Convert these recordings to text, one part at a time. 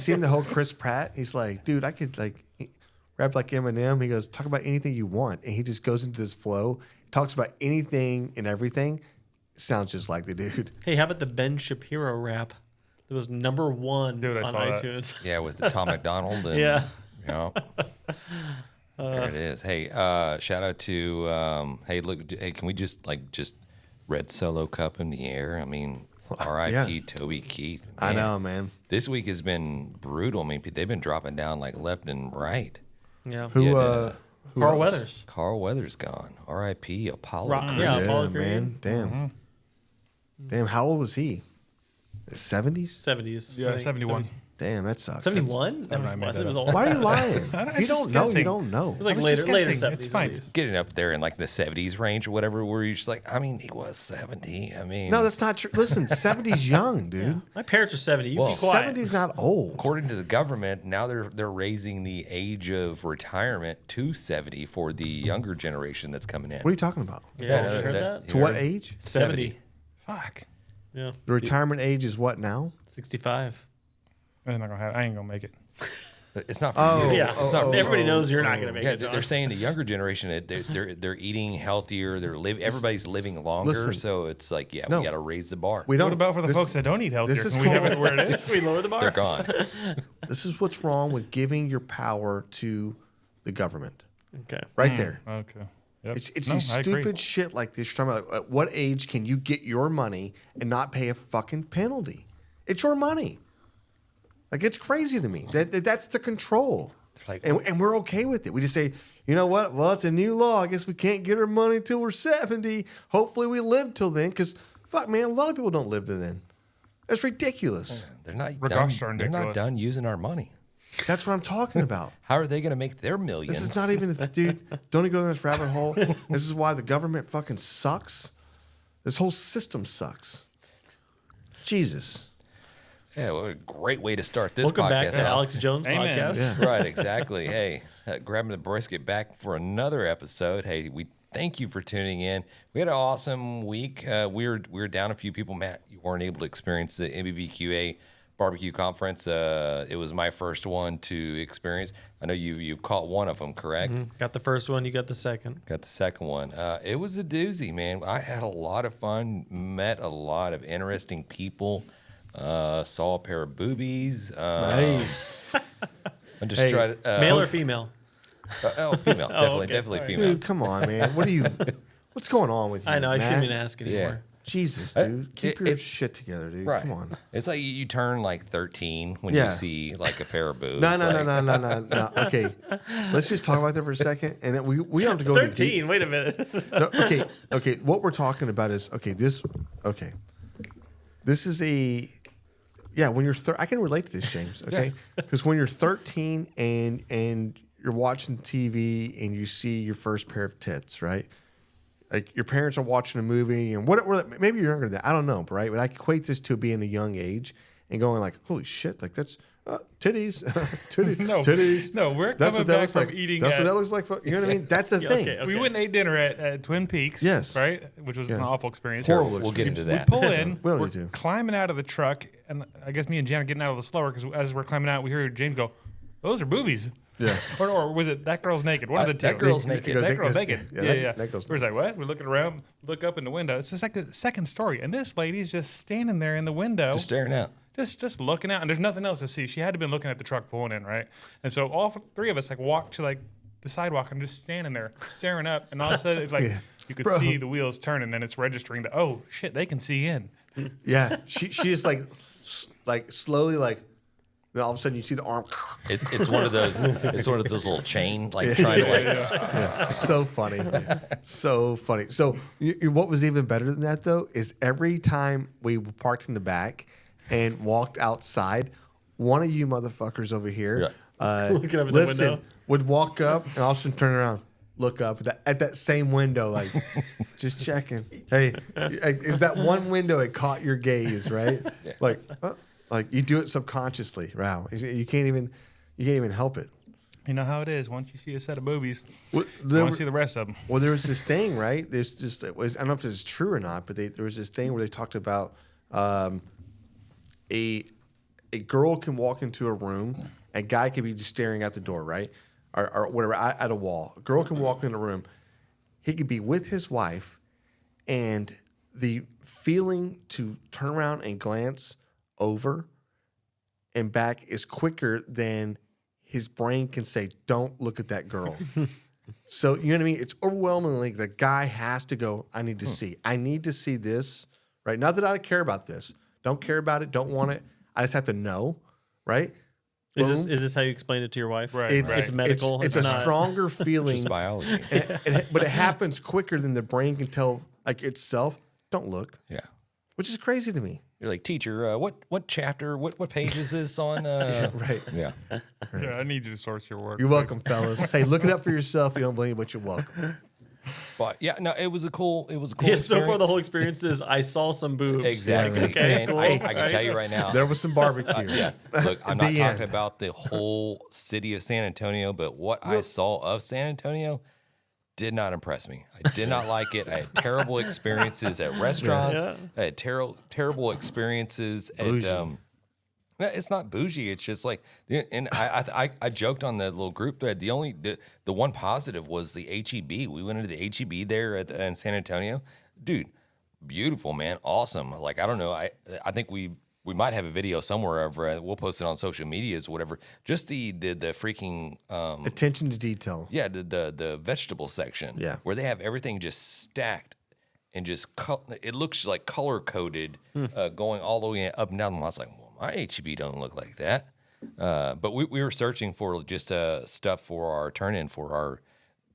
seen the whole Chris Pratt? He's like, dude, I could like rap like Eminem. He goes, talk about anything you want. And he just goes into this flow, talks about anything and everything. Sounds just like the dude. Hey, how about the Ben Shapiro rap? It was number 1 Dude, I on saw iTunes. Yeah, with the Tom McDonald. And, Yeah. You know, there it is. Hey, shout out to, can we just red Solo Cup in the air? I mean, R.I.P. Toby Keith. Man, I know, man. This week has been brutal. I mean, they've been dropping down like left and right. Yeah. Who Carl else? Weathers. Carl Weathers gone. R.I.P. Apollo Rock- Creed. yeah. Apollo man. Creed. Damn. Damn, how old was he? 70s? 70s. Yeah, 71. Damn, that sucks. 71? I Never made was. that It was up. old. Why are you lying? I'm If you just don't know, you guessing. don't know. It was like I was later just guessing. 70s. It's fine. at least. Getting up there in like the 70s range or whatever, where you're just like, I mean, he was 70. I mean, No, that's not true. Listen, 70's young, dude. My parents are 70. You be quiet. 70's not old. according to the government, now they're raising the age of retirement to 70 for the younger generation that's coming in. What are you talking about? Yeah, you heard that? To what age? 70. Fuck. Yeah. The retirement age is what now? 65. I'm not gonna have. I ain't gonna make it. It's not for Oh, you. Yeah. It's not for Everybody knows you're not going to make Yeah, it. John. they're saying the younger generation, they're eating healthier. Everybody's living longer, Listen. so it's like, yeah, No. we got to raise the bar. We don't. What about for the this- folks that don't eat healthier? this is Can we have called- it where it is? we lower the bar. They're gone. This is what's wrong with giving your power to the government. Okay. Right there. Okay. Yep. It's No, these I agree. stupid shit like this. You're talking about at what age can you get your money and not pay a fucking penalty? It's your money. Like, it's crazy to me. That's the control. Like, And we're okay with it. We just say, you know what? Well, it's a new law. I guess we can't get our money till we're 70. Hopefully we live till then. Because, fuck, man, a lot of people don't live to then. That's ridiculous. they're not Gosh done. darn They're not ridiculous. done using our money. That's what I'm talking about. How are they going to make their millions? This is not even, dude, don't even go down this rabbit hole. This is why the government fucking sucks. This whole system sucks. Jesus. Yeah, what a great way to start this Welcome back podcast to off. Alex Jones Amen. podcast. Yeah. Right, exactly. Hey, grabbing the brisket back for another episode. Hey, we thank you for tuning in. We had an awesome week. We were down a few people. Matt, you weren't able to experience the NBBQA barbecue conference. It was my first one to experience. I know you caught one of them, correct? Got the first one. You got the second. Got the second one. It was a doozy, man. I had a lot of fun. Met a lot of interesting people. Saw a pair of boobies. Nice. I just Hey, tried. Male or female? Female. Definitely, okay. definitely All right. female. Dude, come on, man. What's going on with you? I know. I shouldn't Matt? even ask anymore. Yeah. Jesus, dude. Keep your it's- shit together, dude. Right. Come on. It's like you turn like 13 when Yeah. you see like a pair of boobs. No. Like, Okay. Let's just talk about that for a second. And then we don't have to go into deep. 13. Wait a minute. No, okay. What we're talking about is this is when you're I can relate to this, James. Okay, because when you're 13 and you're watching TV and you see your first pair of tits, right? Like your parents are watching a movie and maybe you're younger than that. I don't know, right? But I equate this to being a young age and going like, holy shit, like that's titties, titties. No, we're That's coming what that back looks from like. eating That's what at- that looks like. You know what I mean? That's the thing. okay. We went and ate dinner at Twin Peaks. Yes. Right? Which was an awful experience. Horrible we'll get into We that. pull in. We don't we're need to. climbing out of the truck, and I guess me and Jan are getting out a little slower because as we're climbing out, we hear James go, "Those are boobies." Yeah. Or was it that girl's naked? One of the two. That girl's naked. That girl's naked. Yeah. That girl's We're like, what? We're looking around, look up in the window. It's just like the second story, and this lady's just standing there in the window, Just staring out. just looking out, and there's nothing else to see. She had to been looking at the truck pulling in, right? And so all three of us like walked to like the sidewalk and just standing there staring up, and all of a sudden it's like you could Bro. see the wheels turning, and it's registering that oh shit, they can see in. Yeah. She is like slowly like. Then all of a sudden you see the arm. It's one of those. It's one of those little chain like trying to like. So funny. So funny. So what was even better than that, though, is every time we parked in the back and walked outside, one of you motherfuckers over here Looking up at the window. would walk up and all of a sudden turn around, look up at that same window, like, just checking. Hey, is that one window it caught your gaze, right? Yeah. Like you do it subconsciously. Wow. You can't even help it. You know how it is. Once you see a set of boobies, Well, you want to see the rest of them. Well, there was this thing, right? There's just I don't know if this is true or not, but there was this thing where they talked about a a girl can walk into a room, a guy could be just staring at the door, right? Or whatever, at a wall. A girl can walk in a room. He could be with his wife, and the feeling to turn around and glance over and back is quicker than his brain can say, don't look at that girl. So, you know what I mean? It's overwhelmingly the guy has to go, I need to see. I need to see this, right? Not that I care about this. Don't care about it. Don't want it. I just have to know, right? Is this how you explain it to your wife? Right. It's medical. It's a stronger feeling. Just biology. But it happens quicker than the brain can tell like itself, don't look. Yeah. Which is crazy to me. You're like, teacher, what chapter, what page is this on? Right. Yeah. Yeah, I need you to source your work. You're please. welcome, fellas. Hey, look it up for yourself. You don't believe, but you're welcome. But yeah, no, it was a cool Yeah, experience. so far the whole experience is I saw some boobs. Exactly. Okay, And cool. I can tell you right now. There was some barbecue. Yeah. Look, I'm not The talking end. about the whole city of San Antonio, but what I saw of San Antonio did not impress me. I did not like it. I had terrible experiences at restaurants. Yeah. I had terrible experiences Bougie. at it's not bougie. It's just like, and I joked on the little group thread. The one positive was the HEB. We went into the HEB there in San Antonio. Dude, beautiful, man. Awesome. Like, I don't know. I think we might have a video somewhere of we'll post it on social medias or whatever. Just the freaking Attention to detail. yeah, the vegetable section. Yeah. Where they have everything just stacked and just it looks like color coded going all the way up and down. I was like, well, my HEB don't look like that. But we were searching for just stuff for our turn in for our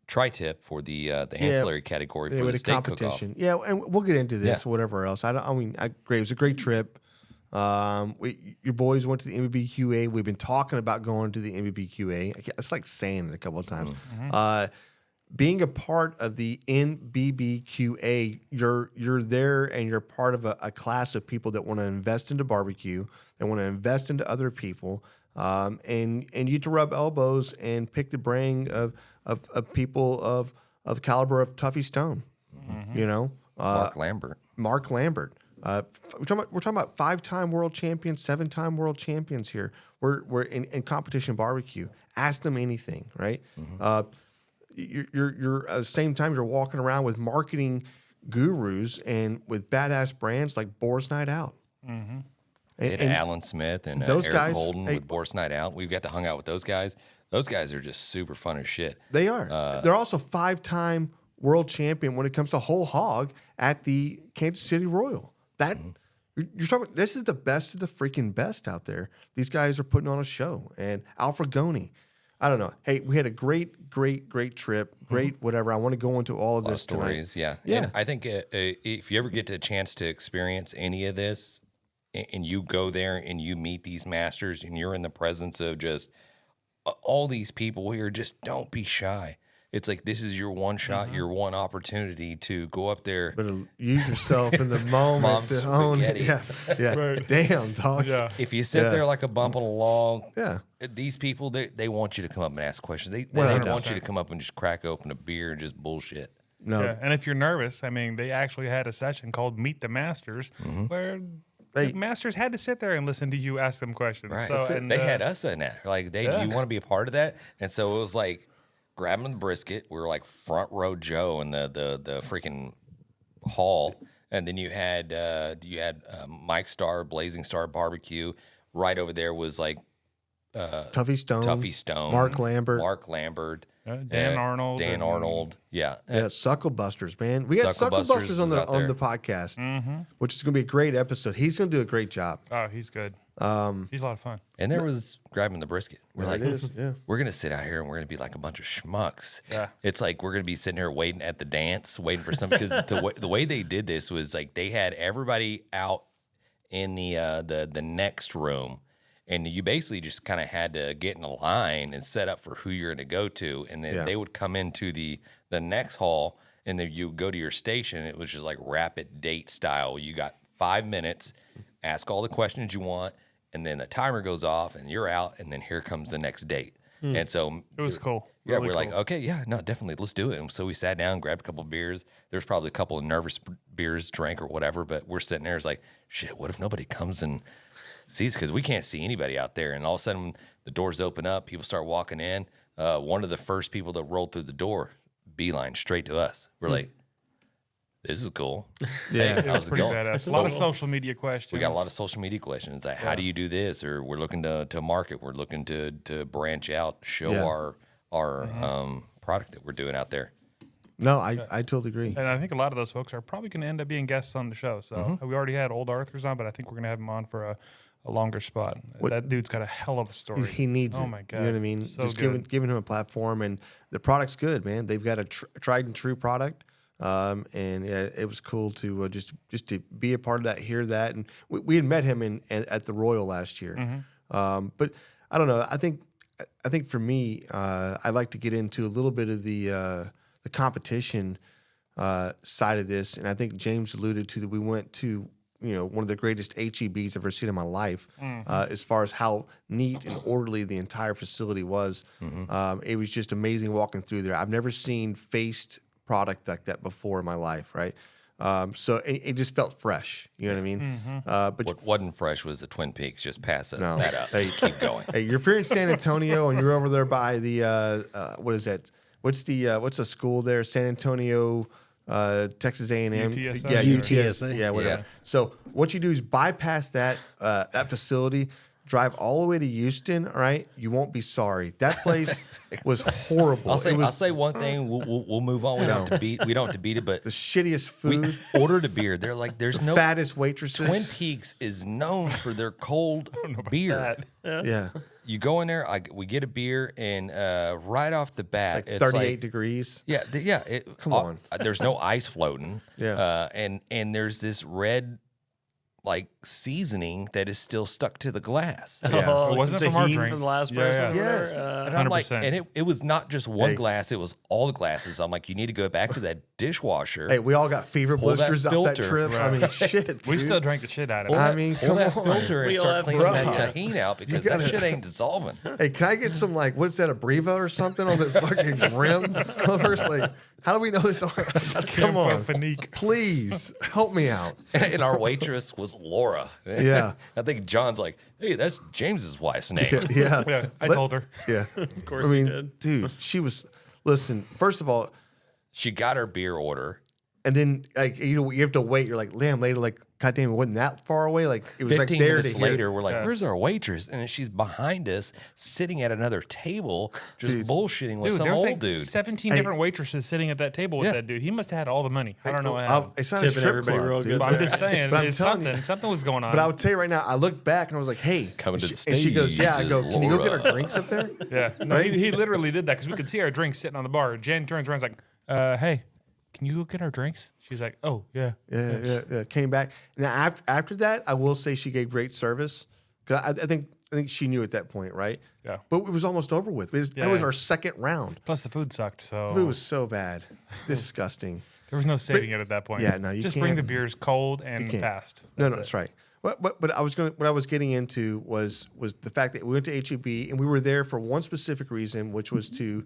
tri-tip for the ancillary category for with the a state competition. cook-off. Yeah, and we'll get into this Yeah. or whatever else. Great. It was a great trip. Your boys went to the NBBQA. We've been talking about going to the NBBQA. It's like saying it a couple of times. Being a part of the NBBQA, you're there and you're part of a class of people that want to invest into barbecue. They want to invest into other people, and you get to rub elbows and pick the brain of people of the caliber of Tuffy Stone. You know, Mark Lambert. We're talking about 5-time world champions, 7-time world champions here. We're in competition barbecue. Ask them anything, right? You're at the same time you're walking around with marketing gurus and with badass brands like Boar's Night Out. And Alan Smith and those Eric guys, Holden hey, with Boar's Night Out. We've got to hung out with those guys. Those guys are just super fun as shit. They are. They're also 5-time world champion when it comes to whole hog at the Kansas City Royal. That you're talking. This is the best of the freaking best out there. These guys are putting on a show. And Alfred Goni. I don't know. Hey, we had a great trip. Great whatever. I want to go into all of this Stories, tonight. yeah. And I think if you ever get a chance to experience any of this, and you go there and you meet these masters, and you're in the presence of just all these people here, just don't be shy. It's like this is your one shot, your one opportunity to go up there. But use yourself in the moment. Mom's to own. spaghetti. Yeah. Right. Damn, dog. Yeah. If you sit there like a bump on a log, Yeah. these people they want you to come up and ask questions. They 100%. don't want you to come up and just crack open a beer and just bullshit. No. Yeah, and if you're nervous, I mean, they actually had a session called Meet the Masters where the masters had to sit there and listen to you ask them questions. Right. So, and, they had us in that. Like, do you want to be a part of that? And so it was like grabbing the brisket. We were like front row Joe in the freaking hall. And then you had Mike Star, Blazing Star Barbecue. Right over there was like Tuffy Stone. Mark Lambert. Dan Arnold. Dan Arnold. Yeah. Yeah, Sucklebusters, man. We got Sucklebusters Sucklebusters is on out there. the podcast, which is going to be a great episode. He's going to do a great job. Oh, he's good. He's a lot of fun. And there was grabbing the brisket. We're like, Yeah. we're going to sit out here and we're going to be like a bunch of schmucks. Yeah. It's like we're going to be sitting here waiting at the dance, waiting for something. Because the way they did this was like they had everybody out in the next room. And you basically just kind of had to get in a line and set up for who you're going to go to. And then they would come into the next hall, and then you go to your station. It was just like rapid date style. You got 5 minutes, ask all the questions you want, and then the timer goes off, and you're out, and then here comes the next date. And so It was cool. yeah, Really we're cool. like, okay, yeah, no, definitely, let's do it. And so we sat down, grabbed a couple of beers. There's probably a couple of nervous beers drank or whatever, but we're sitting there. It's like, shit, what if nobody comes and seats because we can't see anybody out there. And all of a sudden, the doors open up, people start walking in. One of the first people that rolled through the door, beeline straight to us. We're like, this is cool. Yeah. Hey, It was how's it pretty going? badass. A lot of social media questions. We got a lot of social media questions. Like, how do you do this? Or we're looking to market. We're looking to branch out, show our product that we're doing out there. No, I totally agree. And I think a lot of those folks are probably going to end up being guests on the show. So we already had Old Arthur's on, but I think we're going to have him on for a longer spot. That dude's got a hell of a story. He needs it. Oh my God. You know what I mean? So Just good. giving him a platform, and the product's good, man. They've got a tried and true product. And yeah, it was cool to just to be a part of that, hear that, and we had met him at the Royal last year. But I don't know. I think for me, I like to get into a little bit of the competition side of this, and I think James alluded to that. We went to one of the greatest HEBs I've ever seen in my life, as far as how neat and orderly the entire facility was. It was just amazing walking through there. I've never seen faced product like that before in my life, right? So it just felt fresh. You know what I mean? But What wasn't fresh was the Twin Peaks. Just pass that up. Hey, Keep going. hey, if you're in San Antonio and you're over there by the what is that? What's the school there? San Antonio, Texas A&M. UTSA? Yeah, UTSA. Yeah, whatever. Yeah. So what you do is bypass that facility. Drive all the way to Houston, all right? You won't be sorry. That place was horrible. I'll It was say one thing. We'll move on. We don't have to beat it, but the shittiest we food, ordered a beer. They're like, there's no fattest waitresses. Twin Peaks is known for their cold beer. Yeah, You go in there, we get a beer, and right off the bat, like it's 38 like, degrees. yeah, Come on. There's no ice floating. Yeah. And there's this red like seasoning that is still stuck to the glass. Yeah. Oh, It wasn't some from our tahini drink. from the last Yeah, person. yeah. or Yes. whatever. And I'm like, 100%. and it was not just one Hey. glass, it was all the glasses. I'm like, you need to go back to that dishwasher. Hey, we all got fever Pull that blisters off that filter. trip. I mean, shit. We dude. still drank the shit out of Pull it. I that- mean, pull come that on. filter and We all start have cleaning that bruh. tahini out because gotta- that shit ain't dissolving. Hey, can I get some what's that, a Breva or something on this fucking rim covers? Like, how do we know this? Come on, Fanique. please help me out. And our waitress was Laura. Yeah. I think John's like, hey, that's James's wife's name. Yeah, Yeah, I Let's- told her. Yeah, Of course I you mean, did. dude, she was. Listen, first of all, She got her beer order. and then like you have to wait. You're like, damn, lady, like, goddamn, it wasn't that far away. Like it was like 15 there minutes to hear. later, we're like, where's our waitress? And then she's behind us, sitting at another table, just Dude. bullshitting with Dude, some there was old like dude. 17 Hey. different waitresses sitting at that table with Yeah. that dude. He must have had all the money. I don't know what I'll- happened. It's not a Tipping strip everybody club, real dude. good. But I'm just saying, But I'm it's telling something. you- Something was going on. But I would tell you right now, I looked back and I was like, hey, Coming to and the she, and she goes, stage yeah. I go, is can you go get our Laura." drinks up there? yeah, no, Right? he literally did that because we could see our drinks sitting on the bar. Jen turns around and is like, hey, can you go get our drinks? She's like, oh, yeah. Yeah. Came back. Now after that, I will say she gave great service. 'Cause I think she knew at that point, right? Yeah. But it was almost over with. That was our second round. Plus the food sucked, so It was so bad, disgusting. there was no saving it at that point. yeah, no, you just bring the can't- beers cold and can't. fast. No, that's right. But what I was getting into was the fact that we went to HEB and we were there for one specific reason, which was to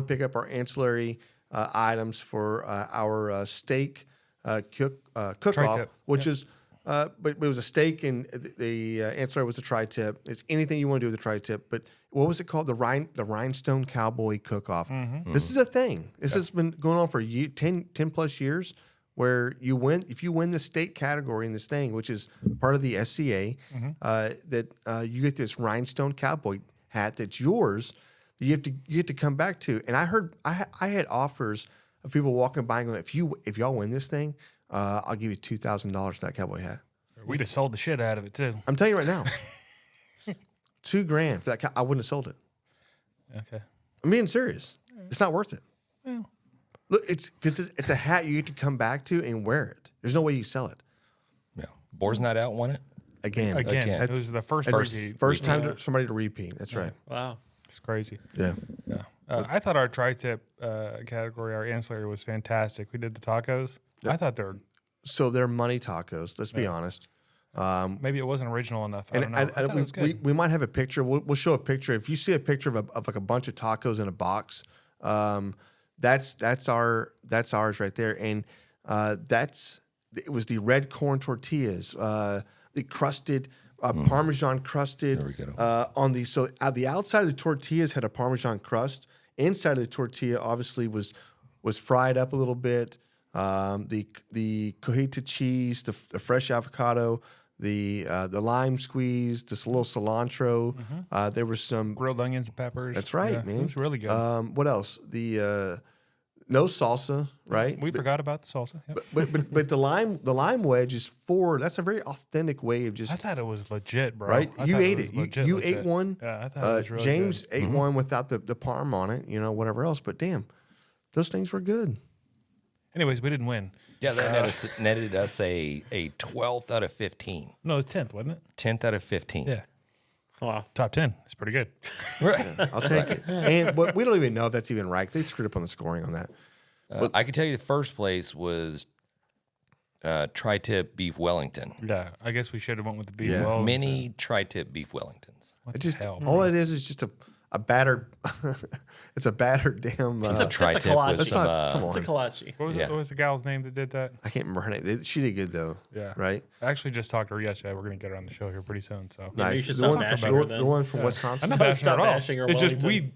pick up our ancillary items for our steak cook-off, Tri-tip. which is. But it was a steak, and the ancillary was a tri-tip. It's anything you want to do with a tri-tip. But what was it called? The Rhinestone Cowboy Cook-Off. This is a thing. This has been going on for 10 plus years, where if you win the state category in this thing, which is part of the SCA, that you get this Rhinestone Cowboy hat that's yours. That you have to come back to. And I heard I had offers of people walking by and going, if y'all win this thing, I'll give you $2,000 for that cowboy hat. We just sold the shit out of it too. I'm telling you right now, $2,000 for that. I wouldn't have sold it. Okay. I'm being serious. It's not worth it. Look, it's because it's a hat you get to come back to and wear it. There's no way you sell it Yeah. Boar's Night Out won it. again. Again, Again. it was the first It's repeat. first time somebody to repeat. That's right. Wow. It's crazy. Yeah. Yeah. I thought our tri-tip category, our ancillary, was fantastic. We did the tacos. I thought they were So they're money tacos. Let's be honest. maybe it wasn't original enough. I And don't know. I thought it was good. we might have a picture. We'll show a picture. If you see a picture of like a bunch of tacos in a box, that's ours right there. And it was the red corn tortillas, the crusted Parmesan crusted. There we go. On the the outside of the tortillas had a Parmesan crust. Inside of the tortilla obviously was fried up a little bit. The cojita cheese, the fresh avocado, the lime squeeze, just a little cilantro. There was some Grilled onions and peppers. That's right, Yeah, man. It was really good. What else? The no salsa, right? We forgot about the salsa. Yep. But the lime wedge is that's a very authentic way of just I thought it was legit, bro. right. I You thought ate was it. legit, You legit. ate one. Yeah, I thought it was really James good. ate one without the parm on it. You know, whatever else. But damn, those things were good. Anyways, we didn't win. Yeah, that netted us a 12th out of 15. No, it's 10th, wasn't it? 10th out of 15. Yeah. Wow. Top 10. It's pretty good. Right. I'll take it. And but we don't even know if that's even right. They screwed up on the scoring on that. I can tell you the first place was tri-tip beef Wellington. Yeah, I guess we should have went with the beef. Yeah. Well, Mini tri-tip beef Wellingtons. what It the just hell? all it is just a battered. It's a battered damn. It's a tri-tip kolache. with That's some. not. Come It's a on. kolache. What was, Yeah. it, what was the gal's name that did that? I can't remember her name. She did good though. Yeah. Right. I actually just talked to her yesterday. We're going to get her on the show here pretty soon. So Nice. you should The stop one- bashing the her one- then. The one from I'm Wisconsin. not Stop bashing her at all. bashing her It's just Wellington.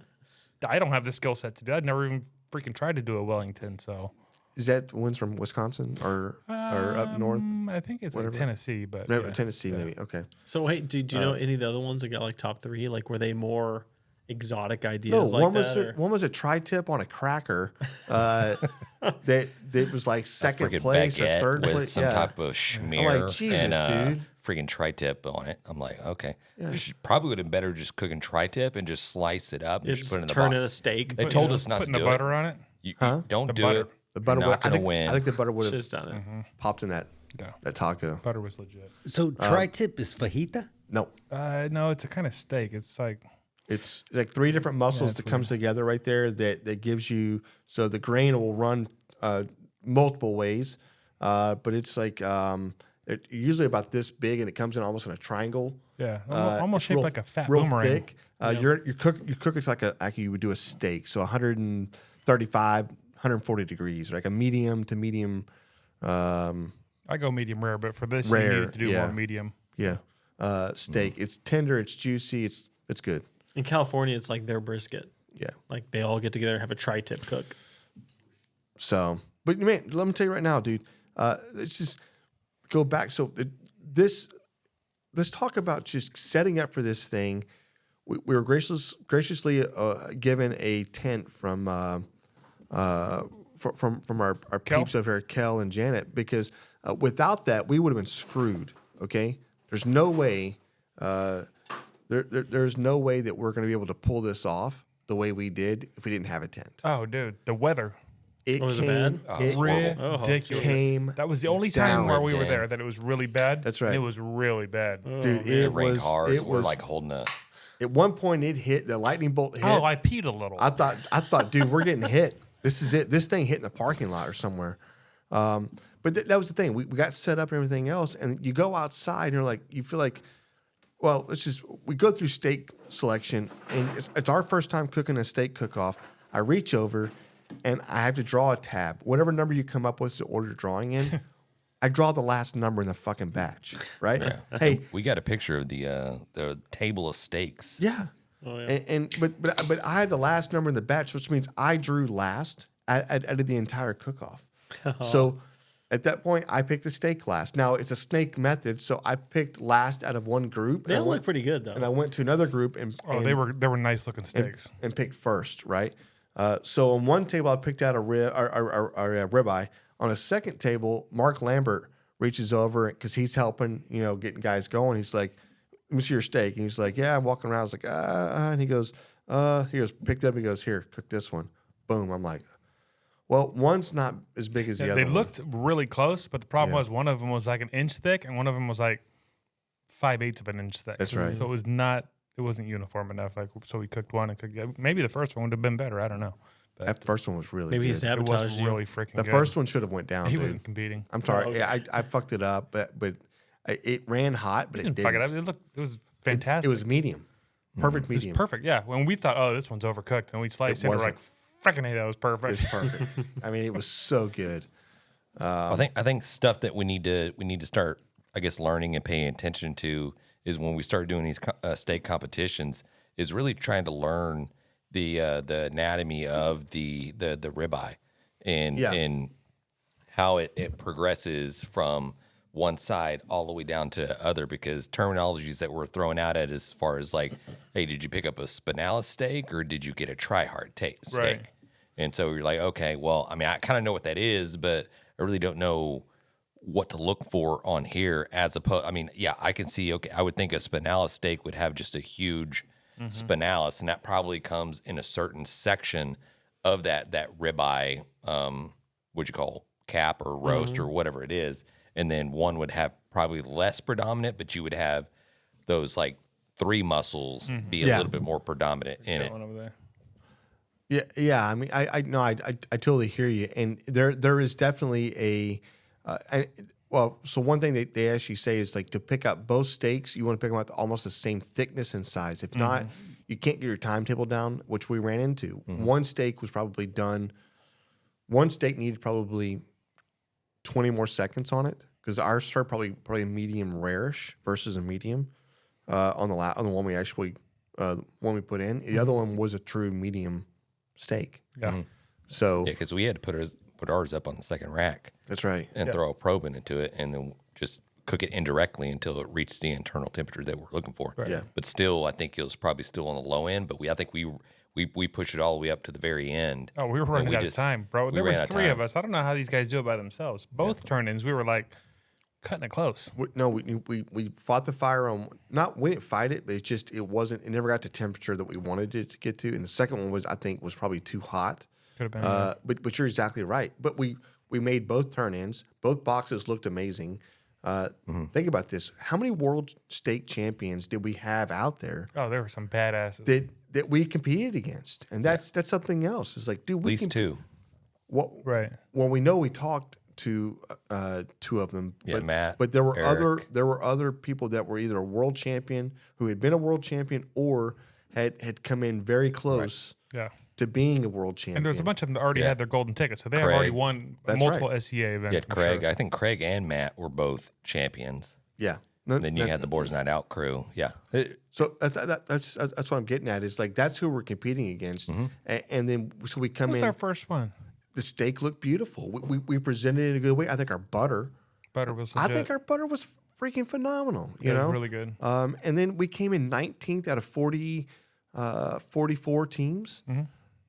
I don't have the skill set to do it. I'd never even freaking tried to do a Wellington. So Is that the ones from Wisconsin or up north? I think it's Whatever. like Tennessee, but No, yeah. Tennessee, maybe. Okay. So wait, do you know any of the other ones that got like top 3? Like were they more exotic ideas No, like one was that? one was a tri-tip on a cracker. That was like second Freaking place or baguette third with place. some Yeah. type of schmear Jesus, and dude. freaking tri-tip on it. I'm like, okay. You should probably would have been better just cooking tri-tip and just slice it up and just Just put it in the turn box. in a steak. They told us not to Putting do the it. butter on it. You don't The do butter. it. The butter You're would. not gonna win. I think the butter would have Just done it. popped in that Yeah. taco. Butter was legit. So tri-tip is fajita? No, No, it's a kind of steak. It's like it's like 3 different muscles that comes together right there that gives you. So the grain will run multiple ways, but it's like it usually about this big and it comes in almost in a triangle. almost It's shaped real- like a fat real boomerang. thick. You cook it like you would do a steak, so 135, 140 degrees, like a medium to medium. I go medium rare, but for this Rare, you need to do yeah. more medium. Yeah, steak. It's tender. It's juicy. It's good. In California, it's like their brisket. Yeah. Like they all get together and have a tri-tip cook. So, but man, let me tell you right now, dude. Let's just go back. So let's talk about just setting up for this thing. We were graciously given a tent from our peeps over here, Kel and Janet, because without that we would have been screwed. Okay, there's no way. There's no way that we're going to be able to pull this off the way we did if we didn't have a tent. Oh, dude, the weather. It Was it came. bad? It Ridiculous. came. That was the only down. time where we were Dang. there that it was really bad. That's right. It was really bad. Dude, It it rained was. hard. It We're was like holding a. at one point. It hit the lightning bolt hit. Oh, I peed a little. I thought, dude, we're getting hit. This is it. This thing hit in the parking lot or somewhere. But that was the thing. We got set up and everything else, and you go outside and you're like, you feel like, well, we go through steak selection, and it's our first time cooking a steak cook-off. I reach over, and I have to draw a tab. Whatever number you come up with to order drawing in, I draw the last number in the fucking batch, right? Hey, We got a picture of the table of steaks. yeah. Oh, yeah. But I had the last number in the batch, which means I drew last out of the entire cook-off. So at that point, I picked the steak last. Now it's a snake method, so I picked last out of one group. They and I all went- look pretty good though. And I went to another group and they were nice looking steaks. and picked first, right? So on one table, I picked out a ribeye. On a second table, Mark Lambert reaches over because he's helping, getting guys going. He's like, "Let me see your steak." And he's like, "Yeah." I'm walking around. I was like, and he goes, picked up. He goes, "Here, cook this one." Boom. I'm like, well, one's not as big as the other. They one. looked really close, but the problem Yeah. was one of them was like an inch thick and one of them was like 5/8 of an inch thick. That's right. So it wasn't uniform enough. Like, so we cooked one and cooked the other. Maybe the first one would have been better. I don't know. But That first one was really Maybe good. he's it was sabotaged you. really freaking The good. first one should have went down. He dude. wasn't competing. I'm sorry. Yeah, I fucked it up, but it ran hot, but it Didn't didn't. fuck it up. It was It fantastic. was medium, perfect It was medium. perfect. Yeah. When we thought, oh, this one's overcooked, and we sliced it, we're like, freaking hey, that was perfect. It's perfect. I mean, it was so good. I think stuff that we need to start, I guess, learning and paying attention to is when we started doing these steak competitions is really trying to learn the anatomy of the ribeye and how it progresses from one side all the way down to other, because terminologies that we're throwing out at as far as like, hey, did you pick up a spinalis steak or did you get a try-hard steak? Right. And so you're like, okay, well, I mean, I kind of know what that is, but I really don't know what to look for on here as opposed. I mean, yeah, I can see, okay, I would think a spinalis steak would have just a huge spinalis, and that probably comes in a certain section of that ribeye, what you call cap or roast or whatever it is. And then one would have probably less predominant, but you would have those like 3 muscles be a little bit more predominant in it. One over there. Yeah. I mean, I totally hear you, and there is definitely so one thing they actually say is like to pick up both steaks, you want to pick them at almost the same thickness and size. If not, you can't get your timetable down, which we ran into. One steak was probably done. One steak needed probably 20 more seconds on it, because ours started probably a medium rarish versus a medium on the one we actually one we put in. The other one was a true medium steak. Yeah. So Yeah, because we had to put ours up on the second rack that's right. and throw a probe into it, and then just cook it indirectly until it reached the internal temperature that we're looking for. Right. Yeah. But still, I think it was probably still on the low end. But I think we pushed it all the way up to the very end. Oh, we were And running out of time, bro. There ran was out of 3 of time. us. I don't know how these guys do it by themselves. Both turn-ins, we were like cutting it close. We fought the fire on we didn't fight it, but it never got to temperature that we wanted it to get to. And the second one was probably too hot. Could have been. But you're exactly right. But we made both turn-ins. Both boxes looked amazing. Think about this: how many world steak champions did we have out there Oh, there were some badasses. that we competed against? And that's something else. It's like, dude, At least 2. Right. Well, we know we talked to 2 of them. Yeah, but, Matt, But there were Eric. other people that were either a world champion, who had been a world champion, or had come in very close Yeah. to being a world champion. And there's a bunch of them that already Yeah. had their golden tickets, so they have Craig. already won That's multiple right. SEA events. Yeah, for Craig. sure. I think Craig and Matt were both champions. Yeah. And then you had the Boards Night Out crew. Yeah. So that's what I'm getting at, is like that's who we're competing against, and then so we come What was in. our first one? The steak looked beautiful. We presented it in a good way. I think our butter. Butter was I legit. think our butter was freaking phenomenal. You It was know, really good. And then we came in 19th out of 44 teams.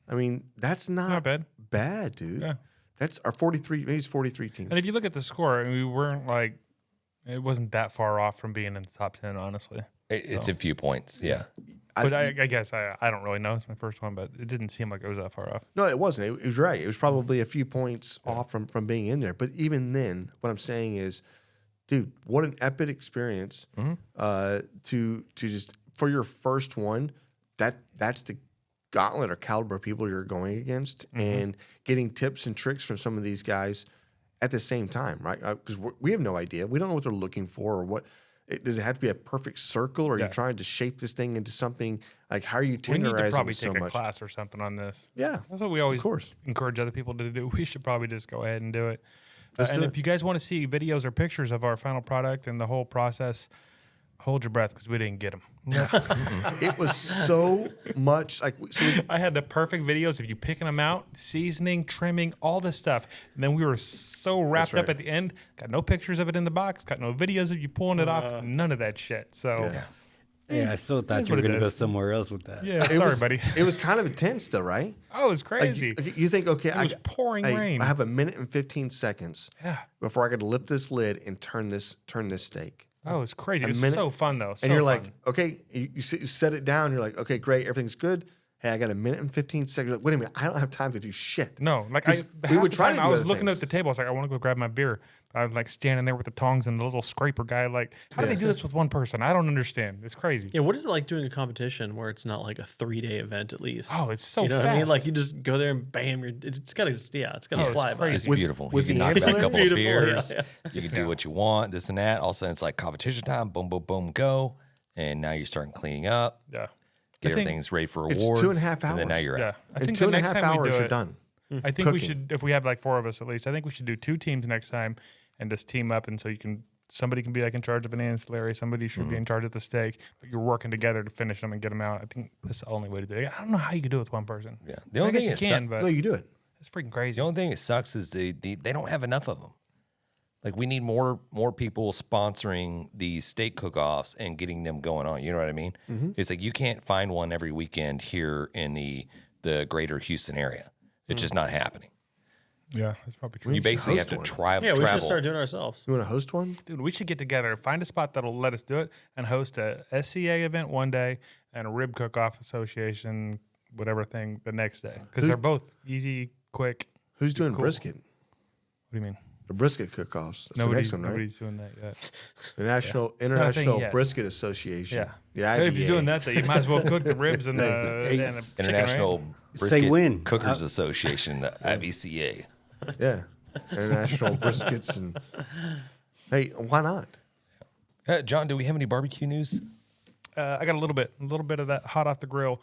I mean, that's Not bad. bad, dude. Yeah. That's our 43. Maybe it's 43 teams. And if you look at the score, we weren't like, it wasn't that far off from being in the top 10, honestly. It's a few points. Yeah. But I guess I don't really know. It's my first one, but it didn't seem like it was that far off. No, it wasn't. It was right. It was probably a few points off from being in there. But even then, what I'm saying is, dude, what an epic experience to just for your first one. That's the gauntlet or caliber of people you're going against, and getting tips and tricks from some of these guys at the same time, right? Because we have no idea. We don't know what they're looking for or what. Does it have to be a perfect circle, or are you trying to shape this thing into something? Like, how are you We need tenderizing to probably it so take a much? class or something on this. Yeah, That's what we always of course. encourage other people to do. We should probably just go ahead and do it. Let's And do if it. you guys want to see videos or pictures of our final product and the whole process, hold your breath because we didn't get them. It was so much like I had the perfect videos of you picking them out, seasoning, trimming, all this stuff. And then we were so wrapped up right. at the end. Got no pictures of it in the box. Got no videos of you pulling it off. None of that shit. So Yeah, I still thought That's you were what it going to go is. somewhere else with that. yeah, it sorry, was, buddy. It was kind of intense, though, right? Oh, it was Like, crazy. you think, okay, It was pouring rain. I have a minute and 15 seconds Yeah. before I got to lift this lid and turn this steak. Oh, it was crazy. It was minute- so fun, though. So And you're fun. like, okay, you set it down. You're like, okay, great, everything's good. Hey, I got a minute and 15 seconds. Like, wait a minute, I don't have time to do shit. No, like 'Cause we would try. to do I was other looking things. at the table. I was like, I want to go grab my beer. I was like standing there with the tongs and the little scraper guy. Like, how do they do this with one person? I don't understand. It's crazy. Yeah, what is it like doing a competition where it's not like a 3-day event at least? Oh, it's so you know fast. what I mean? Like you just go there and bam, it's gotta it's gotta it's fly by. crazy. It's With- beautiful. with You can the knock back a ancillary- couple of Beautiful, yeah, beers. yeah. You can do what you want, this and that. All of a sudden, it's like competition time. Boom, boom, boom, go. And now you're starting cleaning up. Yeah. Get I think- everything's ready for It's awards. 2.5 And then now hours. you're Yeah. out. I In think two the and a next half time we hours, do you're it, done. I think we Cooking. should, if we have like 4 of us at least, I think we should do 2 teams next time and just team up. And so you can somebody can be like in charge of an ancillary, somebody should be in charge of the steak, but you're working together to finish them and get them out. I think that's the only way to do it. I don't know how you can do it with one person. Yeah. The I only guess thing you that can, but No, you do it. it's freaking crazy. the only thing that sucks is they don't have enough of them. Like we need more people sponsoring these steak cook-offs and getting them going on. You know what I mean? It's like you can't find one every weekend here in the greater Houston area. It's just not happening. Yeah, that's probably true. You should basically have host to one. travel. Yeah, we should start doing it ourselves. You want to host one? Dude, we should get together, find a spot that'll let us do it, and host a SCA event one day and a Rib Cook-Off Association, whatever thing, the next day. Because they're both easy, quick. Who's doing Cool. brisket? What do you mean? The brisket cook-offs. That's the next one, right? Nobody's doing that yet. The thing International yet. Brisket Association. Yeah. The If you're IBA. doing that, then you might as well cook the ribs and the chicken, International right? Say Brisket when. Cookers Association, the IBCA. Yeah. International briskets and hey, why not? John, do we have any barbecue news? I got a little bit of that hot off the grill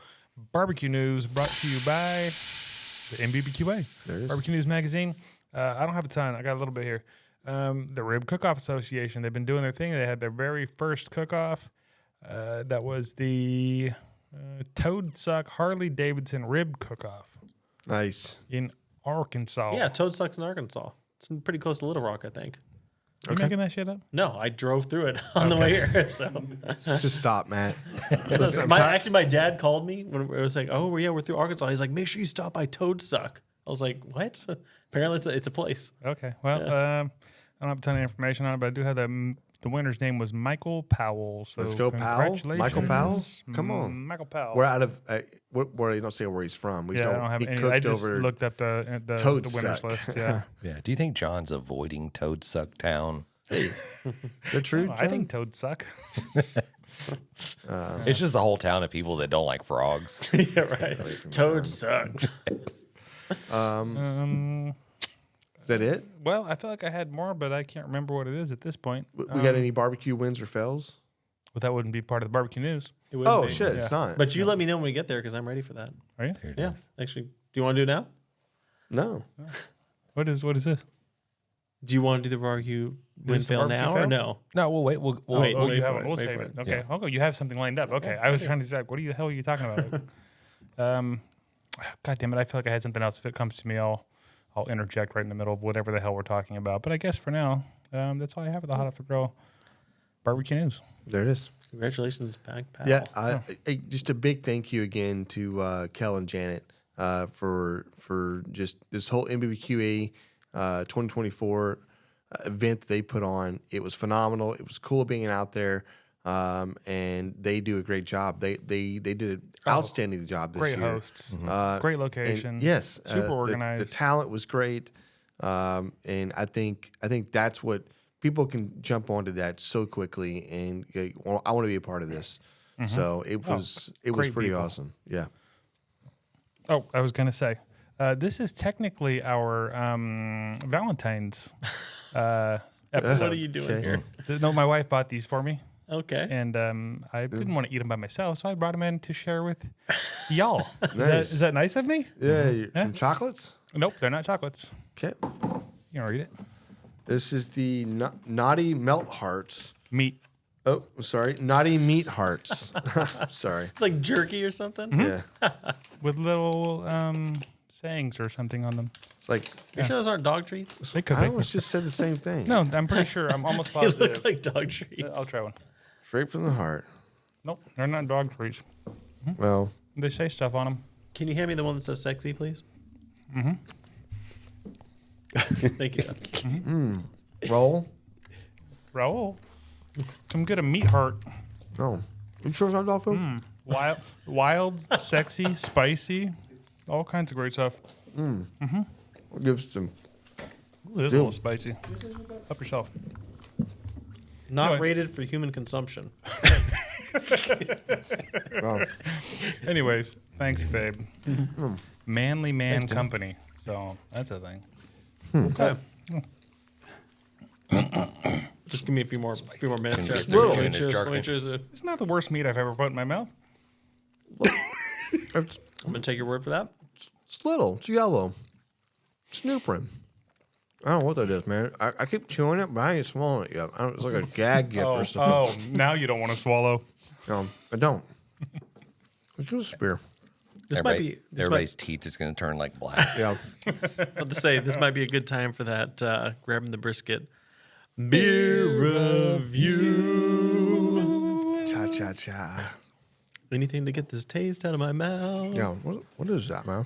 barbecue news brought to you by the NBBQA. There it is. Barbecue News Magazine. I don't have a ton. I got a little bit here. The Rib Cook-Off Association. They've been doing their thing. They had their very first cook-off. That was the Toad Suck Harley Davidson Rib Cook-Off Nice. in Arkansas. Yeah, Toad Sucks in Arkansas. It's pretty close to Little Rock, I think. You making that shit up? No, I drove through it on the way here. So Just stop, Matt. actually, my dad called me when it was like, "Oh, yeah, we're through Arkansas." He's like, "Make sure you stop by Toad Suck." I was like, "What?" Apparently, it's a place. Okay. Well, I don't have a ton of information on it, but I do have the winner's name was Michael Powell. So Let's go, Powell. congratulations. Michael Powell? Come on. Michael Powell. We're out of where you don't say where he's from. We Yeah, I don't have he any. cooked I just over looked up the Toad winners Suck. list. Yeah. Yeah. Do you think John's avoiding Toad Suck Town? the truth. I think toads suck. It's just a whole town of people that don't like frogs. Yeah, right. Toad Suck. Is that it? Well, I feel like I had more, but I can't remember what it is at this point. We got any barbecue wins or fails? But that wouldn't be part of the barbecue news. It wouldn't Oh be. shit, it's not. But you let me know when we get there because I'm ready for that. Are you? Here it Yeah, is. actually, do you want to do it now? no. What is this? Do you want to do the barbecue win is the fail barbecue now fail? or no? No, we'll wait. We'll Wait, Oh, wait you for have it, it. We'll wait save for it. it. Okay. Yeah. Okay. You have something lined up. Okay. I was trying to decide. What the hell are you talking about? God damn it! I feel like I had something else. If it comes to me, I'll interject right in the middle of whatever the hell we're talking about. But I guess for now, that's all I have with the hot off the grill barbecue news. There it is. Congratulations, Pal. Yeah, just a big thank you again to Kel and Janet for just this whole NBBQA 2024 event that they put on. It was phenomenal. It was cool being out there, and they do a great job. They did an outstanding job this Great year. hosts, Mm-hmm. great And location. yes, super organized. The talent was great, and I think that's what people can jump onto that so quickly. And well, I want to be a part of this. So it was great pretty people. awesome. Yeah. Oh, I was gonna say, this is technically our Valentine's episode. What are you doing Okay. here? No, my wife bought these for me, Okay. and I didn't want to eat them by myself, so I brought them in to share with y'all. Nice. Is that nice of me? Yeah. Some chocolates. Nope, they're not chocolates. Okay. You don't read it. This is the naughty melt hearts. Meat. Oh, sorry, naughty meat hearts. Sorry. It's like jerky or something. Yeah. With little sayings or something on them. It's like You sure those aren't dog treats? They could I be. almost just said the same thing. No, I'm pretty sure. I'm almost They positive. look like dog treats. I'll try one. Straight from the heart. Nope, they're not dog treats. Well, They say stuff on them. Can you hand me the one that says sexy, please? Mm-hmm. Thank you. roll. Raul, come get a meat heart. No. You sure it's not dog food? Wild, sexy, spicy, all kinds of great stuff. We'll give some. Ooh, it is a little spicy. Help yourself. Not Anyways. rated for human consumption. Well, Anyways, thanks, babe. Manly Man Company. So that's a thing. Okay. Just give me a few more minutes. Can here. get through Let me it, choose- Jarkin. let me choose it. It's not the worst meat I've ever put in my mouth. it's, I'm gonna take your word for that. it's little. It's yellow. Snooprin. I don't know what that is, man. I keep chewing it, but I ain't swallowing it yet. It's like a gag gift or something. Oh, now you don't want to swallow. I don't. Let's do a spear. This might be. This Everybody's teeth is going to turn like black. Yeah. About to say this might be a good time for that grabbing the brisket beer review. Cha cha cha. Anything to get this taste out of my mouth. Yeah. What is that, man?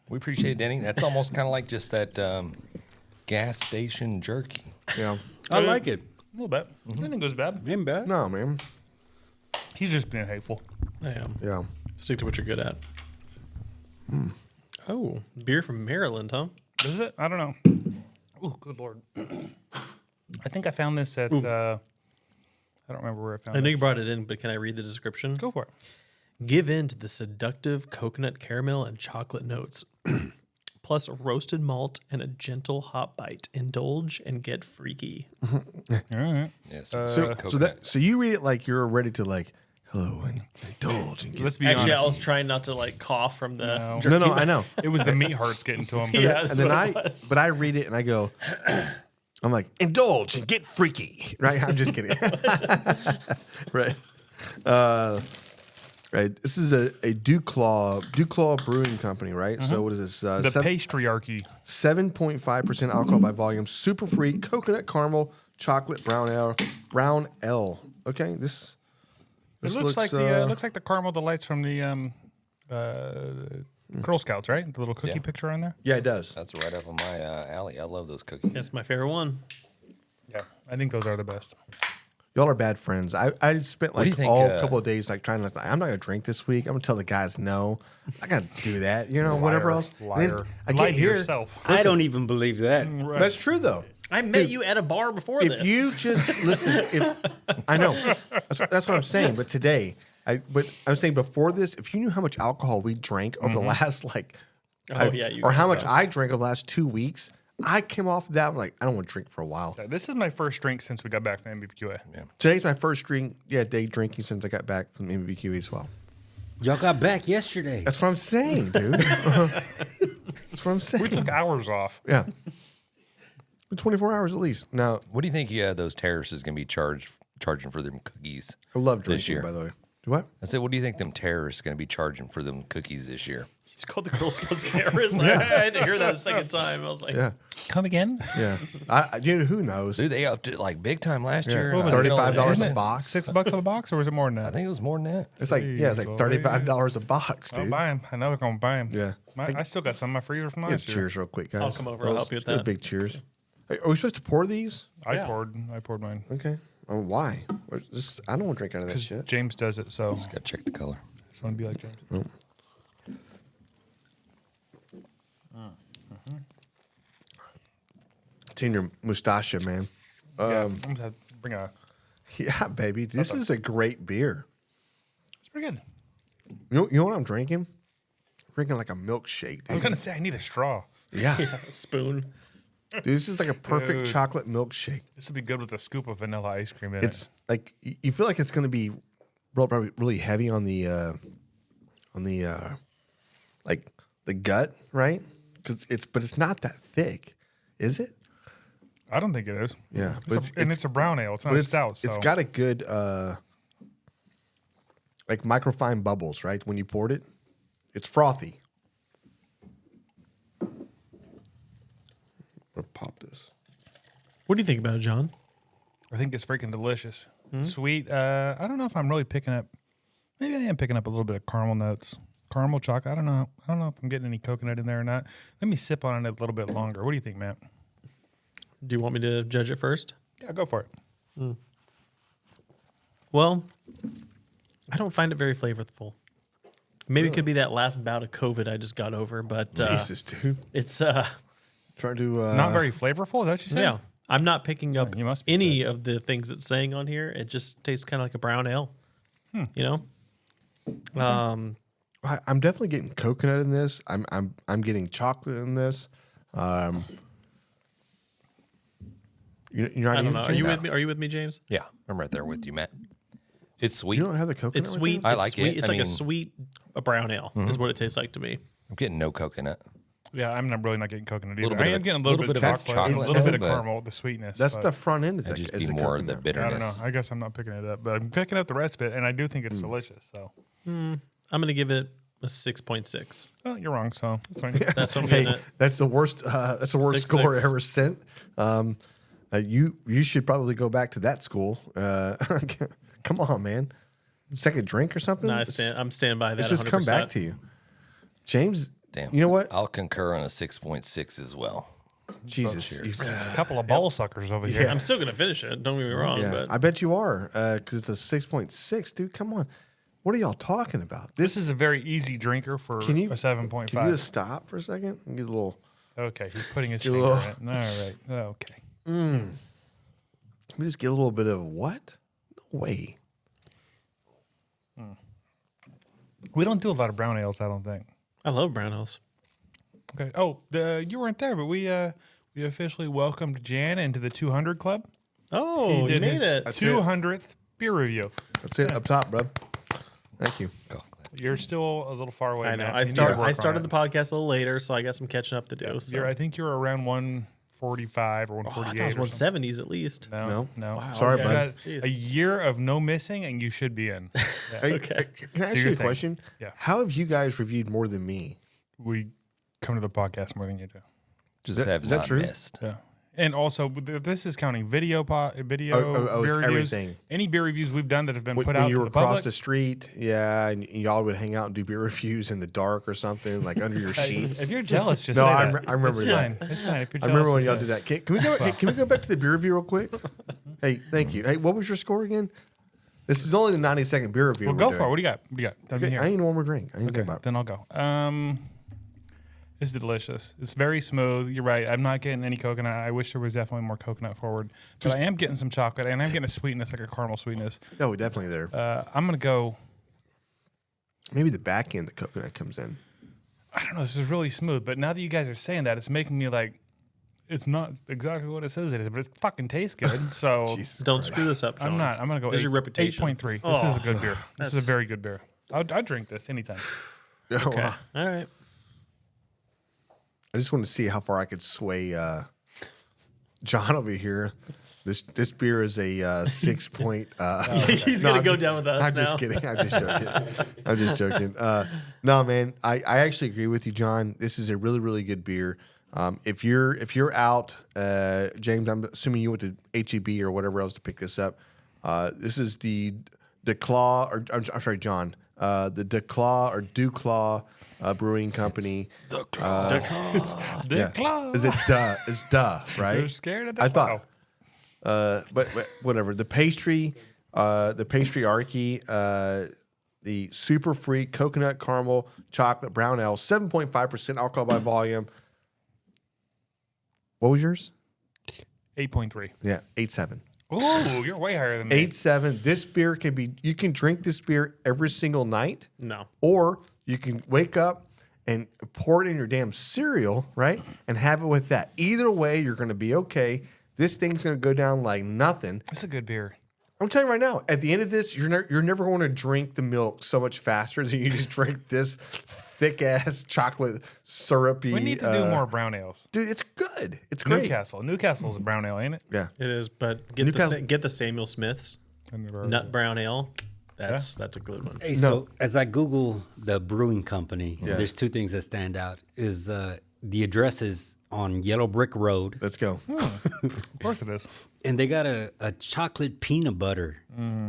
We appreciate it, Denny. That's almost kind of like just that gas station jerky. Yeah. I like it. A little bit. I think it goes bad. Ain't bad. No, man. He's just being hateful. I am. Yeah. Stick to what you're good at. Oh, beer from Maryland, huh? Is it? I don't know. Oh, good lord. I think I found this at. I don't remember where I found I know this. you brought it in, but can I read the description? Go for it. Give in to the seductive coconut caramel and chocolate notes, plus roasted malt and a gentle hop bite. Indulge and get freaky. All right. Yes. So you read it like you're ready to like, hello and indulge and get. Let's be Actually, I honest. was trying not to like cough from the. No. jerky. No, I know. It was the meat hearts getting to him. Yeah, And that's then what it was. but I read it and I go, I'm like, indulge and get freaky. Right? I'm just kidding. Right. Right. This is a Duclaw Brewing Company, right? So what is this? The patriarchy. 7.5% alcohol by volume, super free, coconut caramel, chocolate brown ale. Okay, this It looks like the caramel delights from the Girl Scouts, right? The little cookie Yeah. picture on there. yeah, it does. That's right up on my alley. I love those cookies. That's my favorite one. Yeah, I think those are the best. Y'all are bad friends. I spent do you like think, all couple of days like trying to. I'm not gonna drink this week. I'm gonna tell the guys no. I gotta do that. You know, whatever else. And then Liar. I Lie get to here. yourself. I don't even believe that. That's true though. I met you at a bar before this. If you just listen, I know that's what I'm saying. But today, I'm saying before this, if you knew how much alcohol we drank over the last you or how guys much I drank over the last 2 weeks, I came off of that I'm like I don't want to drink for a while. This is my first drink since we got back from NBBQA. Yeah. Today's my first day drinking since I got back from NBBQA as well. Y'all got back yesterday. That's what I'm saying, dude. That's what I'm saying. We took hours off. Yeah. 24 hours at least. Now, What do you think those terrorists going to be charging for them cookies? I love This drinking, year. by the way. What? I said, what do you think them terrorists going to be charging for them cookies this year? He's called the Girl Scouts terrorists. I had to hear that a second time. I was like, Yeah. Come again? Yeah. Who knows? Dude, they upped it like big time last Yeah. year. What was it? $35 Isn't a it box. $6 a box, or was it more than I that? think it was more than that. It's like $35 a box, I'll dude. buy them. I know we're gonna buy them. Yeah. I still got some in my freezer from Yeah, last year. cheers real quick, guys. I'll come over, I'll help you with Let's do a that. big cheers. Hey, are we supposed to pour these? I Yeah. poured mine Okay. Why? I don't want to drink out of that because shit. James does it. So Got to check the color. just want to be like James. It's in your mustache, man. Yeah, I'm gonna have to bring a. Yeah, baby. This is a great beer. It's pretty good. You know what I'm drinking? Drinking like a milkshake, I was dude. gonna say I need a straw. Yeah. spoon. Dude, this is like a perfect chocolate milkshake. This would be good with a scoop of vanilla ice cream in It's like you feel like it's going to be probably really heavy on the like the gut, right? But it's not that thick, is it? it. I don't think it is. Yeah, It's a brown ale. It's not but a stout. So. it's got a good like microfine bubbles, right? When you poured it, it's frothy. I'm gonna pop this. What do you think about it, John? I think it's freaking delicious. It's sweet. I don't know if I'm really picking up. Maybe I am picking up a little bit of caramel notes, caramel chocolate. I don't know. I don't know if I'm getting any coconut in there or not. Let me sip on it a little bit longer. What do you think, Matt? Do you want me to judge it first? Yeah, go for it. Well, I don't find it very flavorful. Maybe it could be that last bout of COVID I just got over, but Jesus, dude. it's Trying to Not very flavorful. Is that what you said? yeah. I'm not picking up you must be any of the things it's saying on here. It just tastes kind of like a brown ale. You know? I'm definitely getting coconut in this. I'm getting chocolate in this. You're not I don't eating know. it, Are you James? with me? Are you with me, James? Yeah, I'm right there with you, Matt. It's sweet. You don't have the coconut. It's with sweet. that? I it's like sweet. it. It's I like a mean- sweet brown ale is what it tastes like to me. I'm getting no coconut. Yeah, I'm not really not getting coconut either. Little I bit am of- getting a little bit of little bit of chocolate, a chocolate, little bit of but- caramel, the sweetness. That's but the front end of That'd the, just is be the more of the coconut. I don't bitterness. know. I guess I'm not picking it up, but I'm picking up the rest of it, and I do think it's delicious. So, I'm gonna give it a 6.6. well, you're wrong. So that's fine. That's what I'm Hey, getting at. that's the worst. That's the worst 6.6. score ever sent. You should probably go back to that school. Come on, man. Second drink or something. No, I'm standing by that. Let's just 100%. come back to you, James. Damn. You know what? I'll concur on a 6.6 as well. Jesus. A couple of bowl suckers over here. I'm still gonna finish it. Don't get me wrong, Yeah, but I bet you are, because it's a 6.6, dude. Come on, what are y'all talking about? This is a very easy drinker for Can you a 7.5. Can you just stop for a second and get a little? Okay, he's putting his Get a finger little- in it. All right. Okay. Can we just get a little bit of what? No way. We don't do a lot of brown ales, I don't think. I love brown ales. Okay. Oh, you weren't there, but we officially welcomed Jan into the 200 Club. Oh, you made his it. That's it. 200th beer review. That's it up top, bro. Thank you. Go. You're still a little far away. I know. man. I You need to work on started it. the podcast a little later, so I guess I'm catching up to do. So. I think you're around 145 or Oh, I 148. thought it was or 170s at least. something. No. No. Sorry, You bud. got Jeez. a year of no missing, and you should be in. Yeah. Hey, Okay. can I ask Do you your a thing. question? Yeah. How have you guys reviewed more than me? We come to the podcast more than you do. Just That- have is that not true? missed. Yeah. And also, this is counting video Oh, beer it's reviews. everything. Any beer reviews we've done that have been When, put when out you to were the across public. the street, yeah, and y'all would hang out and do beer reviews in the dark or something, like under your sheets. If you're jealous, just No, say I that. rem- I remember it's that. Fine. It's fine. If you're I jealous, remember when just y'all say did it. that. Can we go? Hey, can we go back to the beer review real quick? Hey, thank you. Hey, what was your score again? This is only the 90-second beer review. Well, we're go doing. for it. What do you got? What do you got? Let me Okay, hear. I need one more drink. I need to Okay, think about it. then I'll go. It's delicious. It's very smooth. You're right. I'm not getting any coconut. I wish there was definitely more coconut forward, but I am getting some chocolate, and I'm getting a sweetness, like a caramel sweetness. No, definitely there. I'm gonna go. Maybe the back end the coconut comes in. I don't know. This is really smooth, but now that you guys are saying that, it's making me like. It's not exactly what it says it is, but it fucking tastes good. So Jesus Don't Christ. screw this up, Sean. I'm not. I'm gonna go. There's your reputation. 8.3. This is a good beer. This is a that's- very good beer. I'd drink this anytime. Oh, wow. All right. I just want to see how far I could sway John over here. This beer is a 6 point. He's gonna go down with us I'm now. just kidding. I'm just joking. I'm just joking. No, man, I actually agree with you, John. This is a really, really good beer. If you're out, James, I'm assuming you went to HEB or whatever else to pick this up. This is the Duclaw, or I'm sorry, John. The Duclaw Brewing Company. Duclaw. Is it It's right? You're scared of the I thought. But whatever. The pastry Archy, the super free coconut caramel chocolate brown ale, 7.5% alcohol by volume. What was yours? 8.3. Yeah, 8.7. Ooh, you're way higher than me. 8.7. This beer you can drink this beer every single night, No. or you can wake up and pour it in your damn cereal, right? And have it with that. Either way, you're going to be okay. This thing's going to go down like nothing. It's a good beer. I'm telling you right now, at the end of this, you're never going to drink the milk so much faster than you just drink this thick-ass chocolate syrupy. We need to do more brown ales. Dude, it's good. It's great. Newcastle's a brown ale, ain't it? Yeah. It is, but Newcastle- get the Samuel Smith's nut brown ale. That's a good one. Hey, so as I Google the brewing company, Yeah. there's two things that stand out. Is the address is on Yellow Brick Road, Let's go. Of course it is. and they got a chocolate peanut butter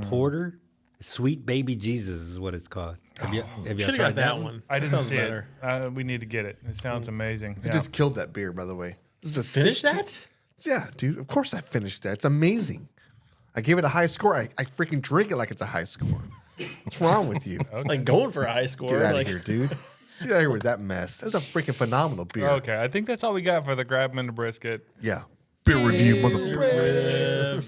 porter. Sweet Baby Jesus is what it's called. Have you Should tried have got that one. I didn't sounds see better. it. We need to get it. It sounds amazing. I Yeah. just killed that beer, by the way. This is a Finish 16 that? Yeah, dude. Of course I finished that. It's amazing. I gave it a high score. I freaking drink it like it's a high score. What's wrong with you? Like going for a high score. Get out like, of here, dude. Get out of here with that mess. That's a freaking phenomenal beer. Okay, I think that's all we got for the Grab 'em and the Brisket. Yeah. Beer review, motherfucker.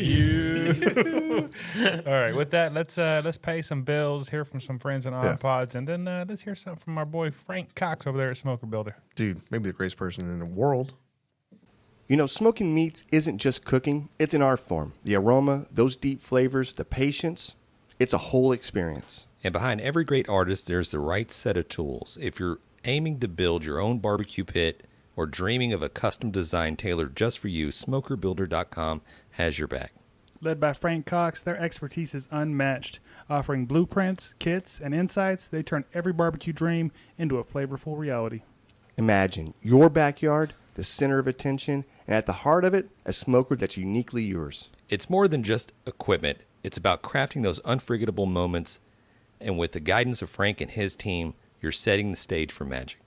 All right, with that, let's pay some bills, hear from some friends in Oddpods, and then let's hear something from our boy Frank Cox over there at Smoker Builder. Dude, maybe the greatest person in the world. You know, smoking meats isn't just cooking, it's an art form. The aroma, those deep flavors, the patience, it's a whole experience. And behind every great artist, there's the right set of tools. If you're aiming to build your own barbecue pit or dreaming of a custom design tailored just for you, SmokerBuilder.com has your back. Led by Frank Cox, their expertise is unmatched. Offering blueprints, kits, and insights, they turn every barbecue dream into a flavorful reality. Imagine your backyard, the center of attention, and at the heart of it, a smoker that's uniquely yours. It's more than just equipment. It's about crafting those unforgettable moments. And with the guidance of Frank and his team, you're setting the stage for magic.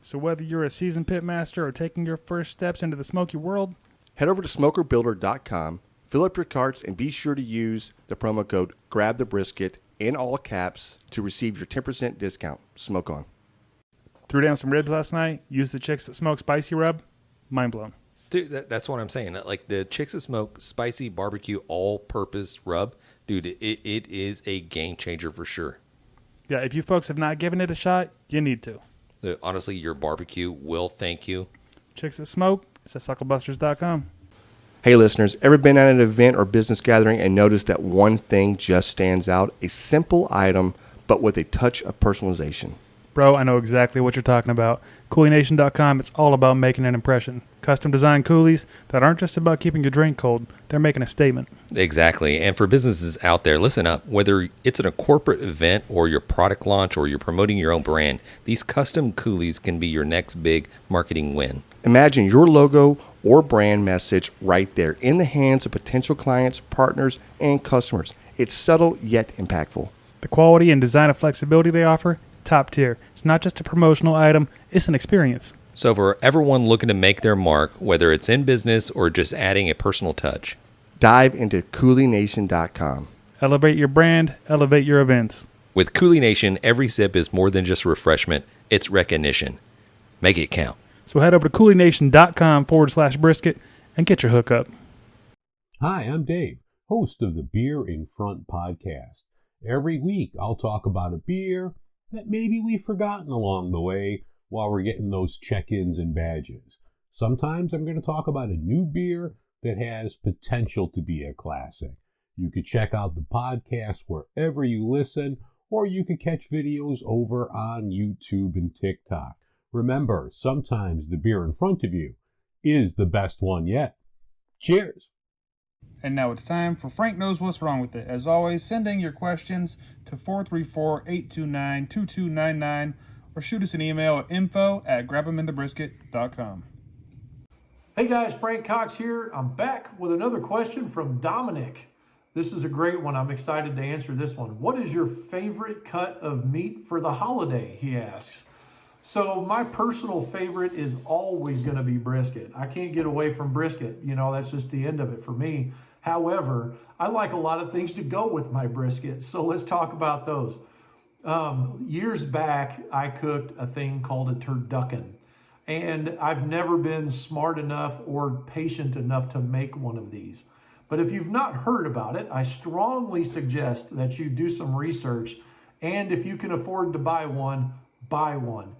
So whether you're a seasoned pit master or taking your first steps into the smoky world, Head over to SmokerBuilder.com, fill up your carts, and be sure to use the promo code GRABTHEBRISKET in all caps to receive your 10% discount. Smoke on. threw down some ribs last night, used the Chicks That Smoke spicy rub, mind blown. Dude, that's what I'm saying. Like the Chicks That Smoke spicy barbecue all-purpose rub, dude, it is a game changer for sure. Yeah, if you folks have not given it a shot, you need to. Honestly, your barbecue will thank you. Chicks That Smoke, it's at Sucklebusters.com. Hey listeners, ever been at an event or business gathering and noticed that one thing just stands out? A simple item, but with a touch of personalization. Bro, I know exactly what you're talking about. CoolieNation.com, it's all about making an impression. Custom designed coolies that aren't just about keeping your drink cold, they're making a statement. Exactly. And for businesses out there, listen up. Whether it's at a corporate event or your product launch or you're promoting your own brand, these custom coolies can be your next big marketing win. Imagine your logo or brand message right there in the hands of potential clients, partners, and customers. It's subtle yet impactful. The quality and design of flexibility they offer, top tier. It's not just a promotional item, it's an experience. So for everyone looking to make their mark, whether it's in business or just adding a personal touch, dive into CoolieNation.com. Elevate your brand, elevate your events. With CoolieNation, every sip is more than just refreshment, it's recognition. Make it count. So head over to CoolieNation.com/brisket and get your hookup. Hi, I'm Dave, host of the Beer in Front podcast. Every week, I'll talk about a beer that maybe we've forgotten along the way while we're getting those check-ins and badges. Sometimes I'm going to talk about a new beer that has potential to be a classic. You could check out the podcast wherever you listen, or you could catch videos over on YouTube and TikTok. Remember, sometimes the beer in front of you is the best one yet. Cheers! And now it's time for Frank Knows What's Wrong With It. As always, send in your questions to 434-829-2299 or shoot us an email at info@grabtheminthebrisket.com. Hey guys, Frank Cox here. I'm back with another question from Dominic. This is a great one. I'm excited to answer this one. What is your favorite cut of meat for the holiday? He asks. So my personal favorite is always going to be brisket. I can't get away from brisket. You know, that's just the end of it for me. However, I like a lot of things to go with my brisket. So let's talk about those. Years back, I cooked a thing called a turducken. And I've never been smart enough or patient enough to make one of these. But if you've not heard about it, I strongly suggest that you do some research. And if you can afford to buy one, buy one.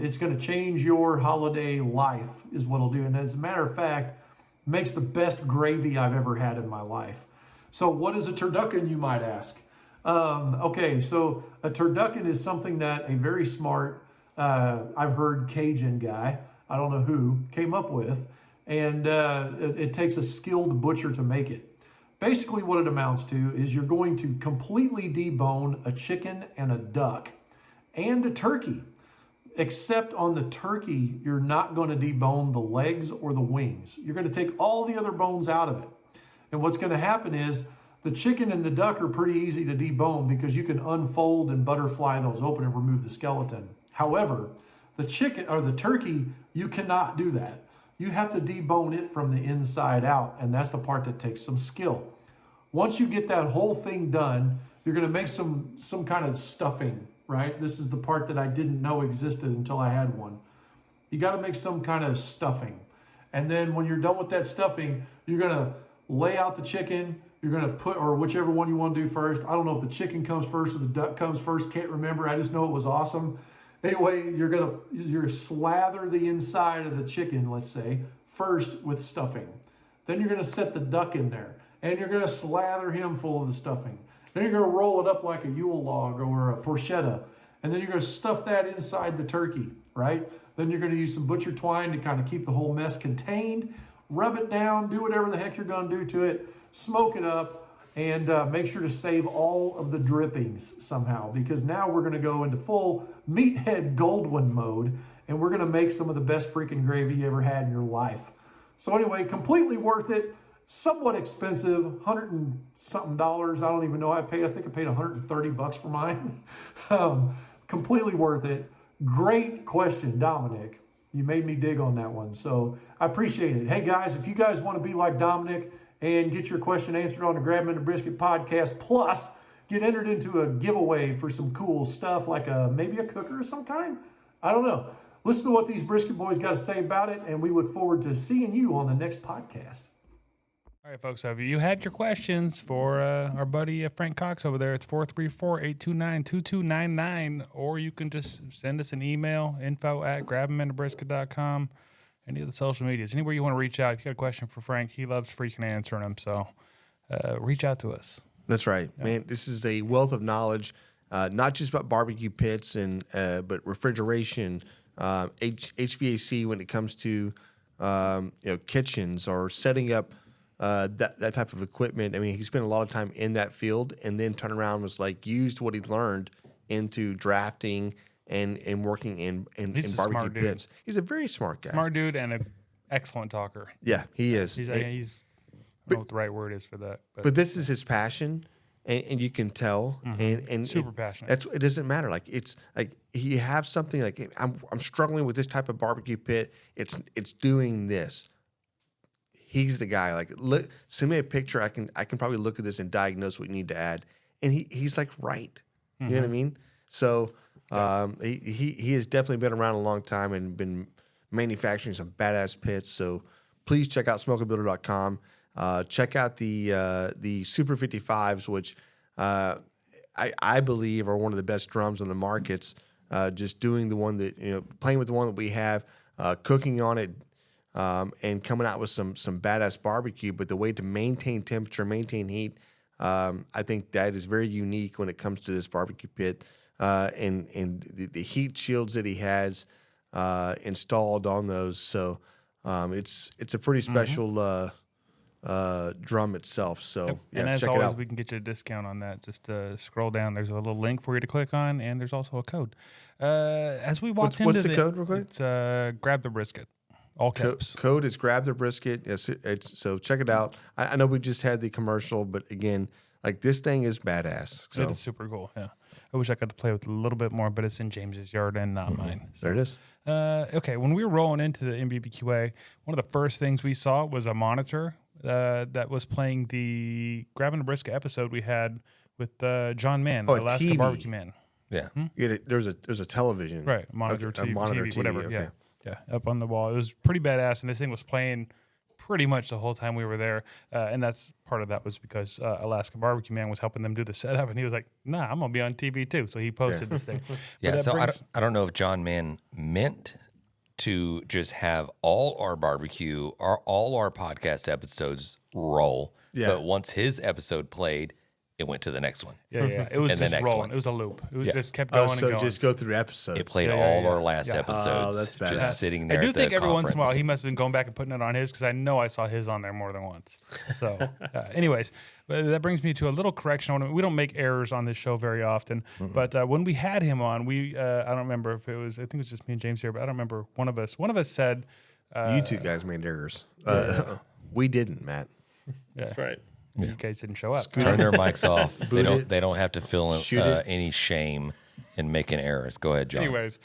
It's going to change your holiday life is what it'll do. And as a matter of fact, makes the best gravy I've ever had in my life. So what is a turducken, you might ask? Okay, so a turducken is something that a very smart, I've heard Cajun guy, I don't know who, came up with. And it takes a skilled butcher to make it. Basically what it amounts to is you're going to completely debone a chicken and a duck and a turkey. Except on the turkey, you're not going to debone the legs or the wings. You're going to take all the other bones out of it. And what's going to happen is the chicken and the duck are pretty easy to debone because you can unfold and butterfly those open and remove the skeleton. However, the chicken or the turkey, you cannot do that. You have to debone it from the inside out, and that's the part that takes some skill. Once you get that whole thing done, you're going to make some kind of stuffing, right? This is the part that I didn't know existed until I had one. You got to make some kind of stuffing. And then when you're done with that stuffing, you're going to lay out the chicken. You're going to put, or whichever one you want to do first. I don't know if the chicken comes first or the duck comes first. Can't remember. I just know it was awesome. Anyway, you're going to slather the inside of the chicken, let's say, first with stuffing. Then you're going to set the duck in there. And you're going to slather him full of the stuffing. Then you're going to roll it up like a Yule log or a porchetta. And then you're going to stuff that inside the turkey, right? Then you're going to use some butcher twine to kind of keep the whole mess contained. Rub it down, do whatever the heck you're going to do to it, smoke it up, and make sure to save all of the drippings somehow, because now we're going to go into full meathead Goldwyn mode, and we're going to make some of the best freaking gravy you ever had in your life. So anyway, completely worth it. Somewhat expensive, $100 and something. I don't even know. I think I paid $130 for mine. Completely worth it. Great question, Dominic. You made me dig on that one. So I appreciate it. Hey guys, if you guys want to be like Dominic and get your question answered on the Grab 'em and the Brisket podcast, plus get entered into a giveaway for some cool stuff like maybe a cooker of some kind. I don't know. Listen to what these Brisket boys got to say about it, and we look forward to seeing you on the next podcast. All right, folks, have you had your questions for our buddy Frank Cox over there? It's 434-829-2299, or you can just send us an email, info@grabemandabrisket.com, any of the social medias. Anywhere you want to reach out. If you got a question for Frank, he loves freaking answering them, so reach out to us. That's right, man. This is a wealth of knowledge, not just about barbecue pits but refrigeration, HVAC when it comes to kitchens or setting up that type of equipment. I mean, he spent a lot of time in that field, and then turned around and was like used what he learned into drafting and working in barbecue pits. He's a very smart guy. Smart dude and an excellent talker. Yeah, he is. He's I don't know what the right word is for that. But this is his passion, and you can tell. And super passionate. It doesn't matter. Like it's like you have something like I'm struggling with this type of barbecue pit. It's doing this. He's the guy. Like, look, send me a picture. I can probably look at this and diagnose what you need to add. And he's like right. You know what I mean? So he has definitely been around a long time and been manufacturing some badass pits. So please check out smokeabuilder.com. Check out the Super 55s, which I believe are one of the best drums on the markets. Just doing the one that playing with the one that we have, cooking on it. And coming out with some badass barbecue, but the way to maintain temperature, maintain heat, I think that is very unique when it comes to this barbecue pit, and the heat shields that he has installed on those. So it's a pretty special drum itself. So yeah, and as check always, it out. we can get you a discount on that. Just scroll down. There's a little link for you to click on, and there's also a code. As we walked into what's the code real quick? It's Grab the Brisket. All caps. Code is Grab the Brisket. Yes, so check it out. I know we just had the commercial, but again, like this thing is badass. So It's super cool. Yeah, I wish I could play with it a little bit more, but it's in James's yard and not mine. So. There it is. Okay, when we were rolling into the NBBQA, one of the first things we saw was a monitor that was playing the Grabbing the Brisket episode we had with John Mann, the Alaska TV. Barbecue Man. Yeah. There's a television. Right, monitor, Okay, TV, a monitor TV, TV, whatever. okay. Yeah, up on the wall. It was pretty badass, and this thing was playing pretty much the whole time we were there. And that's part of that was because Alaska Barbecue Man was helping them do the setup, and he was like, "Nah, I'm gonna be on TV too." So he posted this thing. Yeah. So I don't know if John Mann meant to just have all our barbecue, all our podcast episodes roll. Yeah. But once his episode played, it went to the next one. Yeah. It was And the just next rolling. one. It was a loop. It was Yeah. just kept going and So going. just go through the episodes. It played Yeah, all yeah, our yeah. last Yeah. episodes. Oh, that's badass. Just sitting there. I do at think the every once in a conference. while he must have been going back and putting it on his because I know I saw his on there more than once. So, anyways, but that brings me to a little correction. We don't make errors on this show very often, but when we had him on, I don't remember if it was. I think it was just me and James here, but I don't remember. One of us said, You two guys made errors. We didn't, Matt. That's right. You guys didn't show up. Turn their mics off. it. They don't have to feel Shoot it. any shame in making errors. Go ahead, John. Anyways,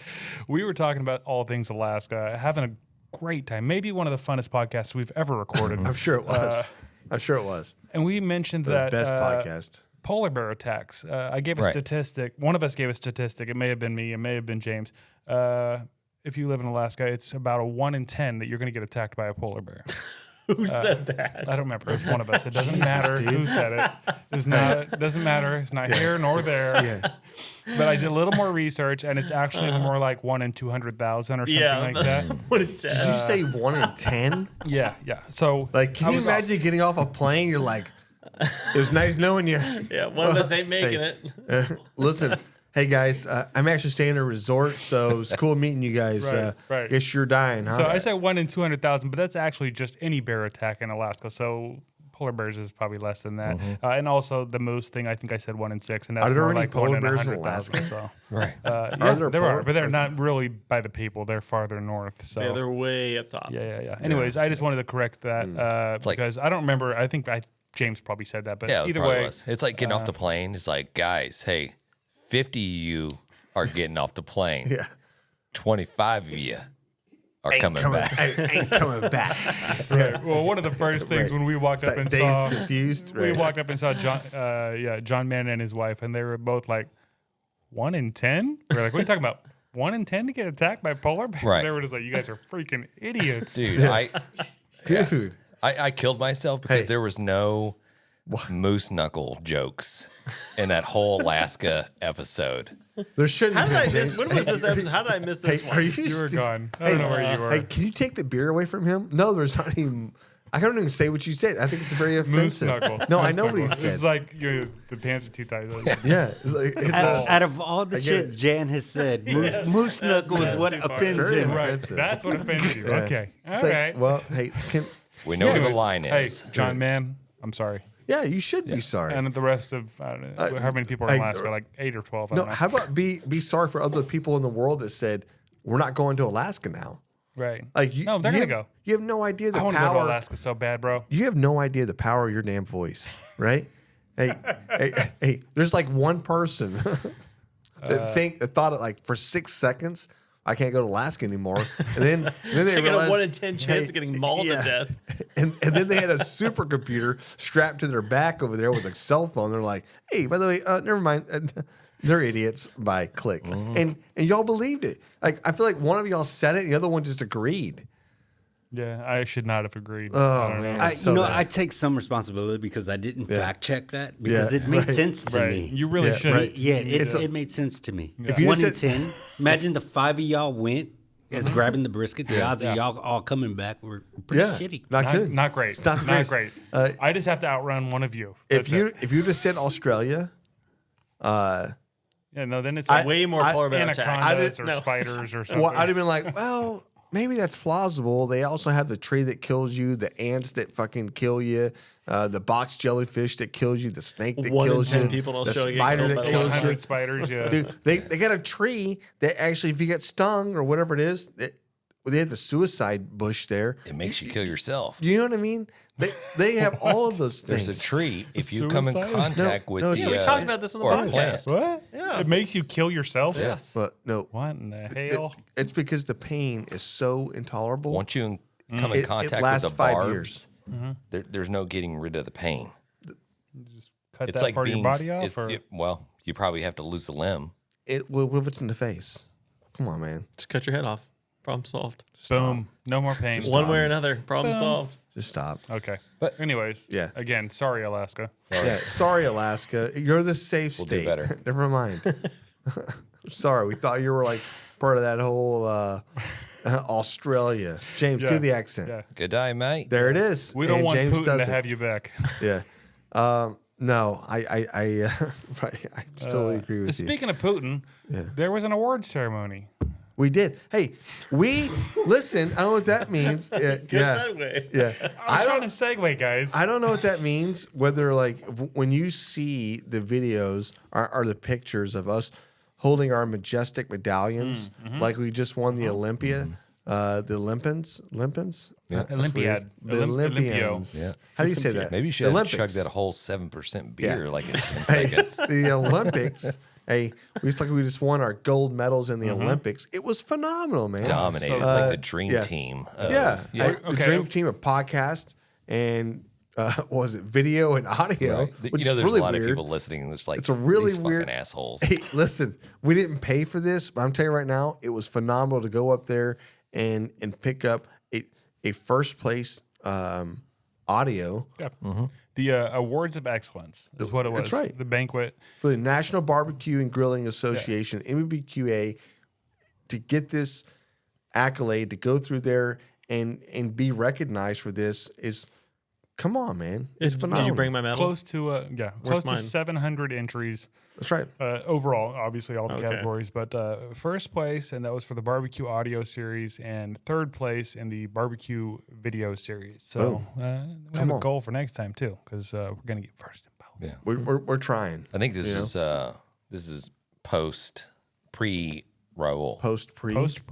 we were talking about all things Alaska, having a great time. Maybe one of the funnest podcasts we've ever recorded. I'm sure it was. And we mentioned The that best podcast. polar bear attacks. I gave a Right. statistic. One of us gave a statistic. It may have been me. It may have been James. If you live in Alaska, it's about a 1 in 10 that you're going to get attacked by a polar bear. Who said that? I don't remember. It's one of us. It doesn't matter who said it. It doesn't matter. It's not here nor there. Yeah. But I did a little more research, and it's actually more like 1 in 200,000 or something like that. What is Did that? you say 1 in 10? Yeah. So Like, can I you was imagine getting off a plane? You're like, it was nice knowing you. Yeah, one of us ain't making it. Listen, Hey guys, I'm actually staying at a resort, so it's cool meeting you guys. Right. Guess you're dying, huh? So I said 1 in 200,000, but that's actually just any bear attack in Alaska. So polar bears is probably less than that. And also the moose thing, I think I said 1 in 6, and that's Are there more any like polar 1 in bears in 100,000. So Right. yeah, there there polar- are, but they're not really by the people. They're farther north. So Yeah, they're way up top. yeah. Anyways, I just wanted to correct that like- because I don't remember. I think James probably said that, but Yeah, either probably way, was. It's like getting off the plane. It's like, guys, hey, 50 of you are getting off the plane. Yeah. 25 of you are coming back. Ain't coming back. right. Well, one of the first things when we walked It's up like and Dave's saw. confused. We Right. walked up and saw John Mann and his wife, and they were both like, 1 in 10? We're like, what are you talking about? 1 in 10 to get attacked by polar bears? Right. They were just like, you guys are freaking idiots. Dude, Dude. I killed myself because there was no moose knuckle jokes in that whole Alaska episode. There shouldn't How did I be. miss? When was this episode? How did I miss this Hey, one? are you You were sti- gone. I don't know where you were. Hey, can you take the beer away from him? No, there's not even. I can't even say what you said. I think it's very Moose offensive. knuckle. No, I Moose know what he knuckle. said. It's like the pants are too tight. Yeah. It's like, it's Out of all the get shit it. Jan has said, moose knuckle is what too far. offends Very him. offensive. Right. offensive. That's what offends you. Okay. All it's like, right. well, hey, We know where the line Hey, is. John Mann, I'm sorry. yeah, you should be sorry. And the rest of, I don't know, how many people are in I- Alaska? Like 8 or 12. I No, don't know. how about be sorry for other people in the world that said we're not going to Alaska now. Right. Like you, No, they're you going to have- go. You have no idea the I want to go to power. Alaska so bad, bro. You have no idea the power of your damn voice, right? hey, there's like one person that thought it like for 6 seconds. I can't go to Alaska anymore, and then they They got realized a 1 in 10 chance of getting mauled to death. And then they had a supercomputer strapped to their back over there with a cell phone. They're like, "Hey, by the way, never mind." They're idiots by click, and y'all believed it. Like I feel like one of y'all said it, the other one just agreed. Yeah, I should not have agreed. Oh I don't know. man, so bad. I take some responsibility because I didn't fact check that because Yeah, it made right. sense to Right. me. You really Yeah, should. right. Yeah, It's it made sense to me. If you 1 in just said- 10. Imagine the 5 of y'all went as grabbing the brisket. The odds of y'all all coming back were pretty yeah, shitty. not good, Not great. It's not, Not great. great. I just have to outrun one of you. That's it. If you just said Australia, Yeah, no, then it's I- like Way more polar bear attacks. anacondas or No. spiders or something. well, I'd have been like, well, maybe that's plausible. They also have the tree that kills you, the ants that fucking kill you, the box jellyfish that kills you, the snake that 1 in kills 10 you, people in the Australia get spider killed that by the kills you. 100 spiders, yeah. Dude, they got a tree that actually, if you get stung or whatever it is, they have the suicide bush there. It makes you kill yourself. You know what I mean? They have all of those There's things. a tree. If you come in Suicide? contact No, with no, the yeah, we talked about this on the or a podcast. plant. What? Yeah. It makes you kill yourself? Yes. But no, What in the hell? it's because the pain is so intolerable. Once you come in It contact lasts with the 5 barbs, years. there's no getting rid of the pain. Cut It's that like part of being your body off? Or? well, you probably have to lose a limb. What if it's in the face? Come on, man. Just cut your head off. Problem solved. Boom. No more pain. One way or another. Problem solved. Just stop. Okay. But- anyways, Yeah. Again, sorry, Alaska. Yeah, sorry, Alaska. You're the safe We'll do state. better. Never mind. I'm sorry. We thought you were like part of that whole Australia. James, do Yeah. the accent. Yeah. Good day, mate. There it is. We don't And want James Putin does to it. have you back. Yeah. No, I right, I totally agree with you. Speaking of Putin, there was an award ceremony. We did. Hey, we listen. I don't know what that means. Yeah, Segue. yeah. I'm trying to segue, guys. I don't know what that means. Whether like when you see the videos or the pictures of us holding our majestic medallions, like we just won the Olympia, the Olympians, Olympiad. the Olympians. Yeah. How do you say that? Maybe you The should have Olympics. chugged that whole 7% beer Yeah. like in 10 Hey, seconds. the Olympics. Hey, we just won our gold medals in the Olympics. It was phenomenal, man. Dominated So- like the dream yeah. team. Yeah, Yeah. The dream team of podcast and what was it, video and audio, Right. which There's is really a lot weird. of people listening. It's like, It's a really these weird fucking assholes. Hey, listen, we didn't pay for this, but I'm telling you right now, it was phenomenal to go up there and pick up a first place audio Yeah. The Awards of Excellence is what it was. That's right. The banquet. for the National Barbecue and Grilling Association, NBBQA, to get this accolade, to go through there and be recognized for this is come on, man. It's phenomenal. Did you bring my medal? Close to close to mine? 700 entries That's right. overall. Obviously, all the Okay. categories, but first place, and that was for the barbecue audio series, and third place in the barbecue video series. So we have a goal for next time too, because we're gonna get first in both. Yeah. We're trying. I think this is pre Raul. Post pre. Post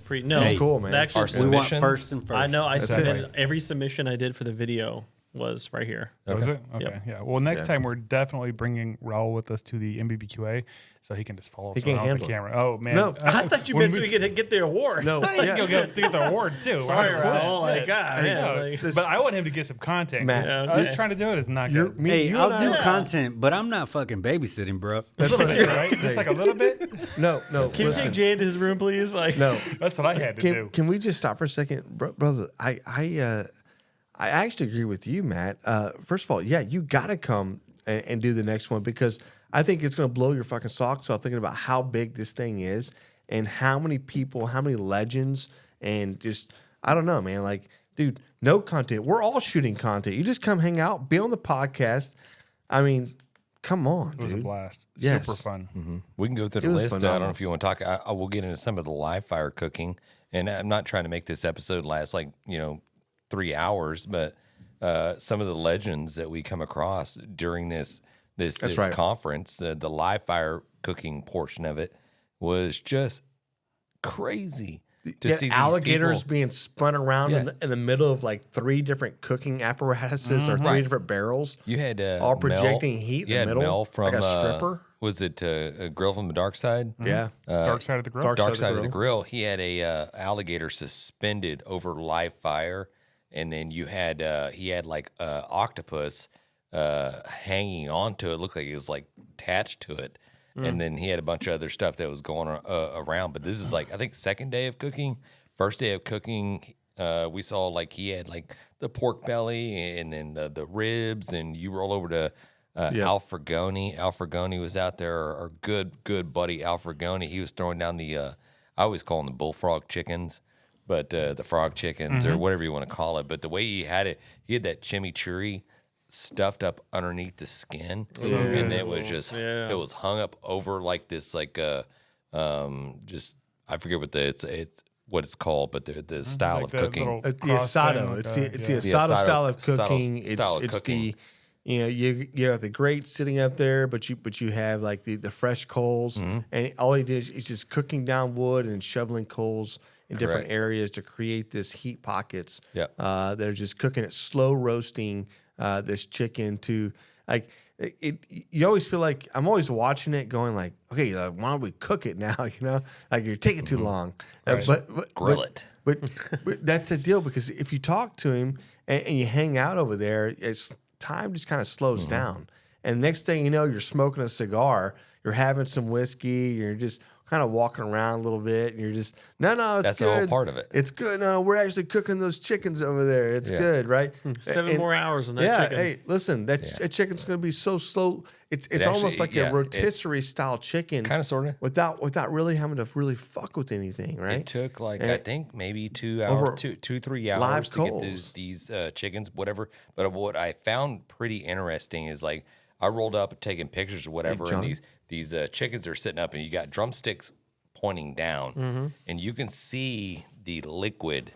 pre. No, That's cool, man. Actually, Our We want submissions? first and first. I know. I That's submitted it. every submission I did for the video was right here. Was it? Okay. Yep. Yeah. Well, next time we're definitely bringing Raul with us to the NBBQA, so he can just follow us can around with handle the it. camera. Oh man. No, I thought you when meant so we could get the award. No, He can go get the award too. Sorry, 100%. Raul. Like, God, man. No, Like, but I want him to get some content. Matt, 'cause Yeah, us okay. trying to do it is not You're- good. me- Hey, you I'll and do I- content, but I'm not fucking babysitting, bro. A little bit, right? Just like a little bit. No. can you take Jay into his room, please? Like, No. That's what I had to do. Can we just stop for a second, brother? I actually agree with you, Matt. First of all, yeah, you got to come and do the next one because I think it's going to blow your fucking socks off thinking about how big this thing is and how many people, how many legends, and just I don't know, man. Like, dude, no content. We're all shooting content. You just come hang out, be on the podcast. I mean, come on, It was a dude. blast. Yes. Super fun. We can go through the It was list. I don't know phenomenal. if you want to talk. I will get into some of the live fire cooking, and I'm not trying to make this episode last 3 hours, but some of the legends that we come across during this right. conference, the live fire cooking portion of it was just crazy to Yeah, see these alligators people- being spun around Yeah. in the middle of like 3 different cooking apparatuses or 3 Right. different barrels. You had all projecting Mel, heat in you the had middle, Mel from like a stripper. Was it a Grill from the Dark Side? Yeah. Dark side of the grill. Dark Dark Side of the Grill. He had a alligator suspended over live fire, and then you had he had like a octopus hanging onto it. Looked like it was like attached to it, and then he had a bunch of other stuff that was going around. But this is like I think second day of cooking, first day of cooking. We saw like he had like the pork belly and then the ribs, and you roll over to. Al Fragoni. Al Fragoni was out there, our good buddy Al Fragoni. He was throwing down the, I always call them the bullfrog chickens, but the frog chickens or whatever you want to call it. But the way he had it, he had that chimichurri stuffed up underneath the skin, and it was just it was hung up over like this just I forget what it's what it's called, but the style of Like that cooking. little The cross thing asado. with It's the- the yeah. asado asado- style of asado cooking. style of It's cooking. the you have the grate sitting up there, but you have like the fresh coals, and all he did is just cooking down wood and shoveling coals in different Correct. areas to create this heat pockets. Yep. That are just cooking it, slow roasting this chicken to like it. You always feel like I'm always watching it, going like, okay, why don't we cook it now? You know, like you're taking too long. But Grill it. But that's the deal because if you talk to him and you hang out over there, it's time just kind of slows down. And next thing you know, you're smoking a cigar, you're having some whiskey, you're just kind of walking around a little bit, and you're just no, it's That's good. the whole part of it. It's good. No, we're actually cooking those chickens over there. It's good, right? 7 And- more hours on that yeah, chicken. hey, listen, that chicken's going to be so slow. It's almost like a rotisserie style chicken, Kind of, sort of. without really having to really fuck with anything, right? It took like And I think maybe 2 over hours, 3 live hours to get coals. these chickens, whatever. But what I found pretty interesting is like I rolled up taking pictures or whatever, John. and these chickens are sitting up, and you got drumsticks pointing down, and you can see the liquid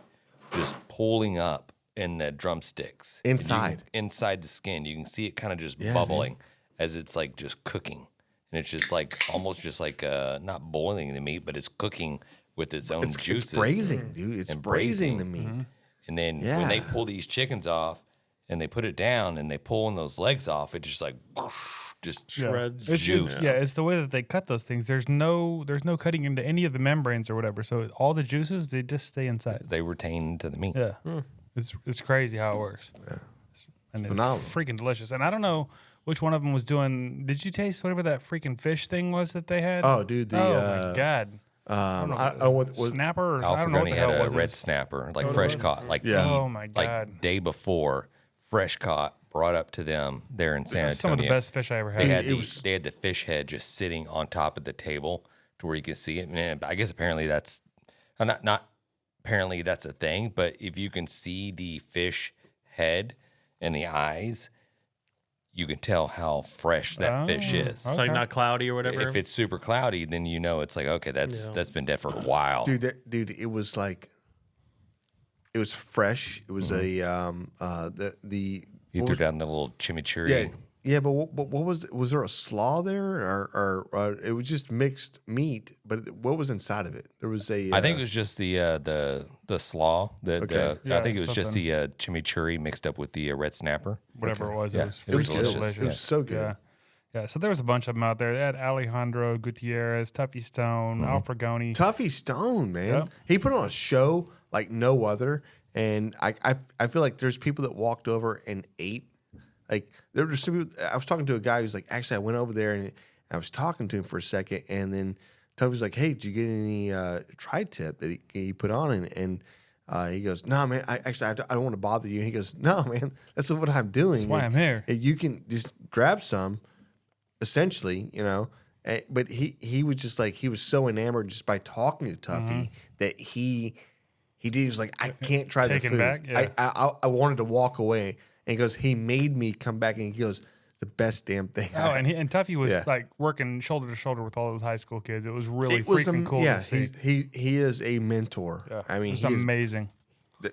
just pooling up in the drumsticks And you can- Inside. inside the skin. You can see it kind of just Yeah, bubbling as it's like just cooking. And it's just like almost just like not boiling the meat, but it's cooking with its own juices. It's braising, dude. It's and braising braising. the meat. And then when they Yeah. pull these chickens off and they put it down and they pull in those legs off, it just like just Shreds. It's, juice. yeah, it's the way that they cut those things. There's no cutting into any of the membranes or whatever. So all the juices they just stay inside. They retain to the meat. Yeah, it's crazy how it works. Yeah, and it's phenomenal. freaking delicious. And I don't know which one of them was doing. Did you taste whatever that freaking fish thing was that they had? Oh, dude, the oh my god, I don't know what snapper. Or, I Al don't know what Fragoni the had hell it a was. It red was- snapper, like fresh caught, like Yeah. Oh my god, like day before, fresh caught, brought up to them there in San Antonio. some of the best fish I ever had. They had the fish head just sitting on top of the table to where you could see it. And I guess apparently that's not apparently that's a thing, but if you can see the fish head and the eyes, you can tell how fresh that fish is. It's like not cloudy or whatever. If it's super cloudy, then you know it's like, okay, that's been dead for a while. Dude, it was like, it was fresh. It was the You threw down the little chimichurri. Yeah, but what was there a slaw there, or it was just mixed meat? But what was inside of it? There was a. I think it was just the slaw. I think it was just the chimichurri mixed up with the red snapper. Whatever it was, Yeah, it was it was freaking delicious. It was so good. Yeah. Yeah, so there was a bunch of them out there. They had Alejandro Gutierrez, Tuffy Stone, Alfregoni. Tuffy Stone, man, Yep. he put on a show like no other, and I feel like there's people that walked over and ate. Like there were some people. I was talking to a guy who's like, actually, I went over there and I was talking to him for a second, and then Tuffy's like, hey, did you get any tri-tip that he put on? And he goes, no, man, I don't want to bother you. And he goes, no, man, that's what I'm doing. That's why I'm here. You can just grab some, essentially, you know. But he was just like, he was so enamored just by talking to Tuffy that he was like, I can't try the Taken food. back? Yeah. I wanted to walk away. And he goes, he made me come back, and he goes, the best damn thing. Oh, and Tuffy was Yeah. like working shoulder to shoulder with all those high school kids. It was really It was freaking cool yeah, to see. he is a mentor. Yeah, I mean, it was he is, amazing.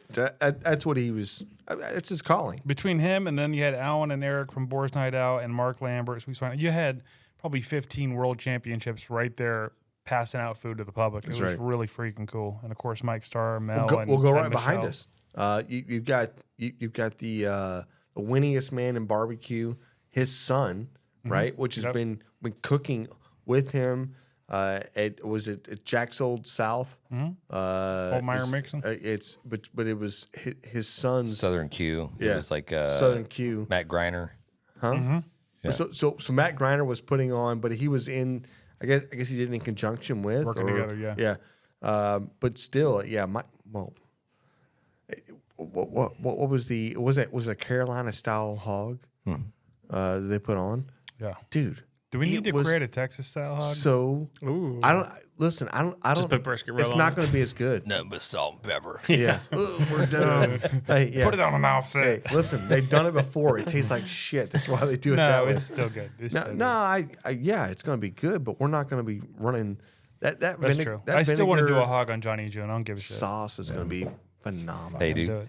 that's what he was. It's his calling. Between him and then you had Alan and Eric from Boar's Night Out and Mark Lambert. You had probably 15 world championships right there passing out food to the public. It That's was right. really freaking cool. And of course, Mike Starr, Mel, We'll go right and behind Michelle. us. You've got the winningest man in barbecue, his son, right, which has Yep. been cooking with him. At Jack's Old South? Meyer Mixon? But it was his son's Southern Q. Yeah. It was like Southern Q. Matt Greiner. Yeah. So Matt Greiner was putting on, but he was in. I guess he did it in conjunction with Working together, yeah. Yeah. But still, yeah. What was it a Carolina style hog? They put on, Yeah. dude. Do we need it to was create a Texas style hog? So Ooh. I don't listen. I don't. put brisket roll It's on not it. going to be as good. Nothing but salt and pepper. Yeah. Ugh, we're done. Hey, yeah. Put it on an offset. Hey, listen, they've done it before. It tastes like shit. That's why they do it that No, way. it's still good. It's still No, good. yeah, it's going to be good, but we're not going to be running that. That's true. That I still want to do vinegar a hog on Johnny and June. I don't give a shit. sauce is going to be phenomenal. Hey, Do dude. it.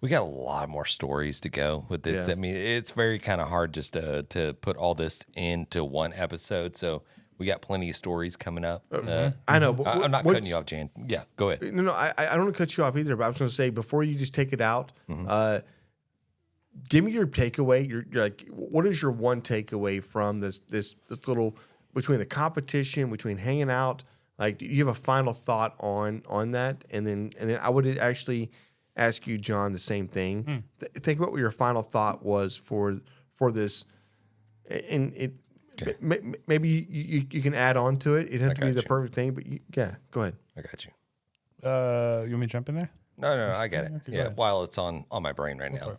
We got a lot more stories to go with this. Yeah. I mean, it's very kind of hard just to put all this into one episode. So we got plenty of stories coming up. I know, but I'm not cutting you off, Jan. Yeah, go ahead. No, I don't want to cut you off either. But I was going to say before you just take it out, give me your takeaway. You're like, what is your one takeaway from this little between the competition, between hanging out? Like, do you have a final thought on that? And then I would actually ask you, John, the same thing. Think about what your final thought was for this, and it. Okay. Maybe you can add on to it. It doesn't have to be got the you. perfect thing, but yeah, go ahead. I got you. You want me to jump in there? No, I got it. Okay, go Yeah, ahead. while it's on my brain right now.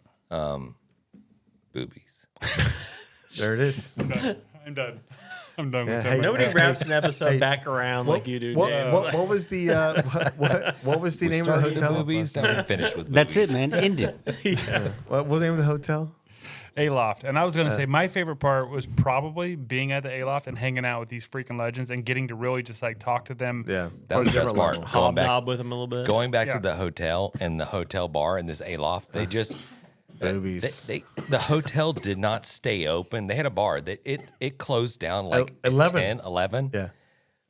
Boobies. There it is. I'm done. I'm done Yeah, with hey, that. Nobody Hey, wraps an episode hey, back around like you do, James. What was the what was the name of the Started with hotel? boobies, now we finished with boobies. That's it, man. End it. What was the name of the hotel? Aloft. And I was going to say my favorite part was probably being at the Aloft and hanging out with these freaking legends and getting to really just like talk to them. Yeah, That was the best different part. level. Going back, Hobnob with him a little bit. going back Yeah. to the hotel and the hotel bar and this aloft, they just Boobies. the hotel did not stay open. They had a bar that it closed down like 11. 10, 11. Yeah,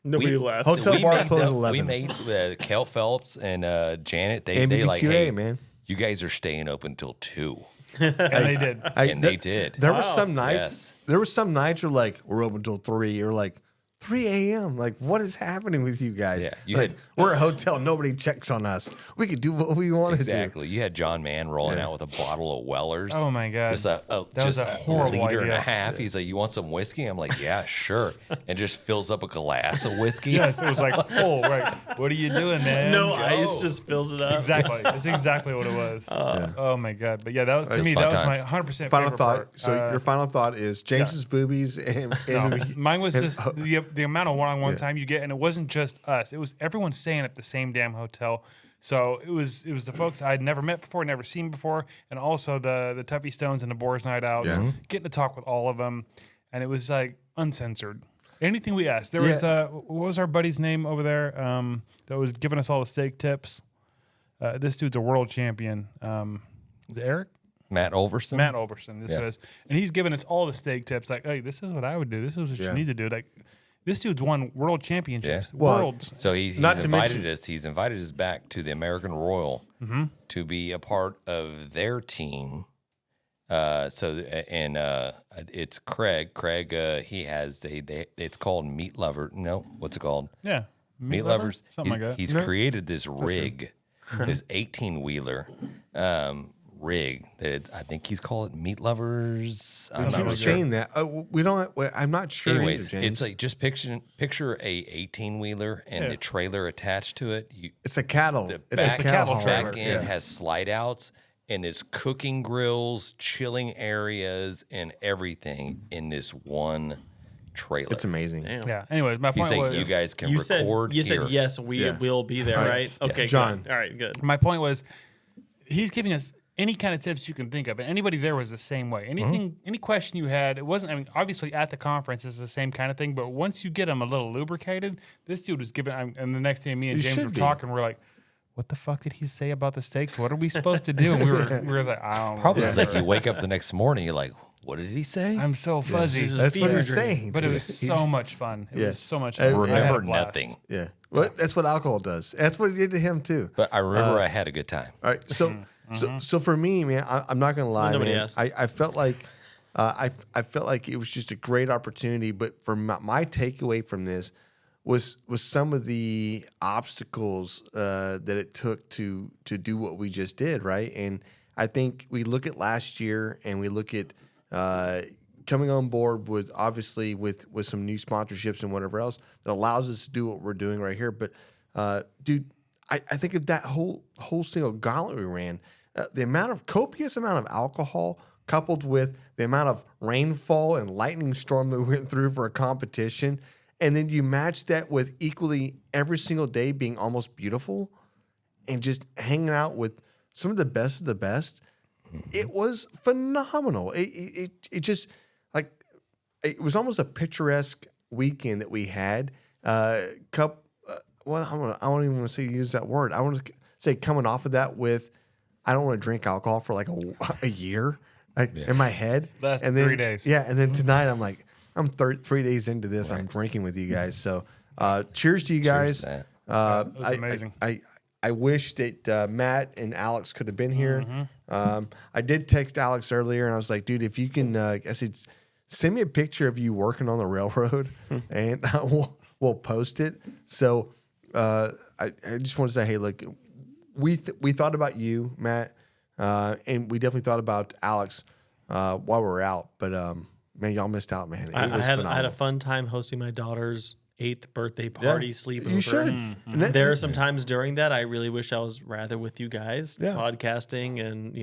Nobody We- left. Hotel We bar made closed the- 11. We made Kel Phelps and Janet. They NBBQA, like, hey, man. you guys are staying open till 2, And they did. and they did. There were some nights. Yes. There were some nights where like we're open till 3 or like 3 a.m. Like, what is happening with you guys? Yeah, you like, had- we're a hotel. Nobody checks on us. We can do what we want to do. Exactly. You had John Mann rolling out with a bottle of Weller's. Oh, my God. Just That was just a horrible liter and a idea. half. He's like, "You want some whiskey?" I'm like, "Yeah, sure." And just fills up a glass of whiskey. Yes, it was like full. Right. What are you doing, man? No Go. ice just fills it up. Exactly. That's exactly what it was. Oh my god. But yeah, that was to was me. fun That was times. my 100% Final favorite thought. part. So your final thought is James's boobies and No, and mine was just the amount of one-on-one time you get, and it wasn't just us. It was everyone staying at the same damn hotel, So it was the folks I'd never met before, never seen before, and also the Tuffy Stones and the Boars Night Out. Yeah. Getting to talk with all of them, and it was like uncensored. Anything we asked. There was what was our buddy's name over there that was giving us all the steak tips? This dude's a world champion. Is it Eric? Matt Olverson. Matt Olverson. This was, and he's giving us all the steak tips. Like, hey, this is what I would do. This is what you need to do. Like, this dude's won world championships. Yeah. Well, Worlds. So he's Not to invited mention- us. He's invited us back to the American Royal to be a part of their team. It's Craig. Craig, he has it's called Meat Lover. No, what's it called? Yeah. Meat Lovers. Something like that. He's created this rig, this 18-wheeler rig that I think he's called it Meat Lovers. I'm He not was sure. saying that. We don't. I'm not sure. Anyways, either, James. it's like just picture a 18-wheeler and the trailer attached to it. It's a cattle. The It's back, a cattle trailer. hauler. back end has slide outs and it's cooking grills, chilling areas, and everything in this one trailer. It's amazing. Damn. Yeah. Anyways, my He's point saying was you guys can You record said here. yes, we will be there, Right. right? Yes. Okay, John. good. All right, good. My point was, he's giving us any kind of tips you can think of, and anybody there was the same way. Anything, any question you had, it wasn't. I mean, obviously at the conference it's the same kind of thing, but once you get them a little lubricated, this dude was giving. And the next day, me and You James should were be. talking. We're like, "What the fuck did he say about the steaks? What are we supposed to do?" And we were like, "I don't know." Probably it's like you wake up the next morning, you're like, what did he say? I'm so fuzzy. That's what Fever he's dream. saying. But it was so much fun. It Yeah. was so much I fun. I had a Remember blast. nothing. Yeah. Well, that's what alcohol does. That's what it did to him too. But I remember I had a good time. All right. So for me, man, I'm not gonna lie, nobody man. asked. I felt like I felt like it was just a great opportunity. But for my takeaway from this was some of the obstacles that it took to do what we just did, right? And I think we look at last year and we look at coming on board with obviously with some new sponsorships and whatever else that allows us to do what we're doing right here. But dude, I think of that whole single gauntlet we ran, the copious amount of alcohol coupled with the amount of rainfall and lightning storm that we went through for a competition, and then you match that with equally every single day being almost beautiful and just hanging out with some of the best. It was phenomenal. It just like it was almost a picturesque weekend that we had. Well, I don't even want to say use that word. I want to say coming off of that with, I don't want to drink alcohol for like a year, in my head. Last and then, 3 days. Yeah, and then tonight I'm like, I'm 3 days into this. I'm drinking with you guys. So, cheers to you guys. to that. It was amazing. I wish that Matt and Alex could have been here. I did text Alex earlier, and I was like, dude, if you can, I said, send me a picture of you working on the railroad, and we'll post it. So I just want to say, hey, look, we thought about you, Matt, and we definitely thought about Alex while we were out. But man, y'all missed out, man. It I was had phenomenal. a fun time hosting my daughter's 8th birthday party sleepover. You should. And that- There are some times during that I really wish I was rather with you guys, Yeah. podcasting and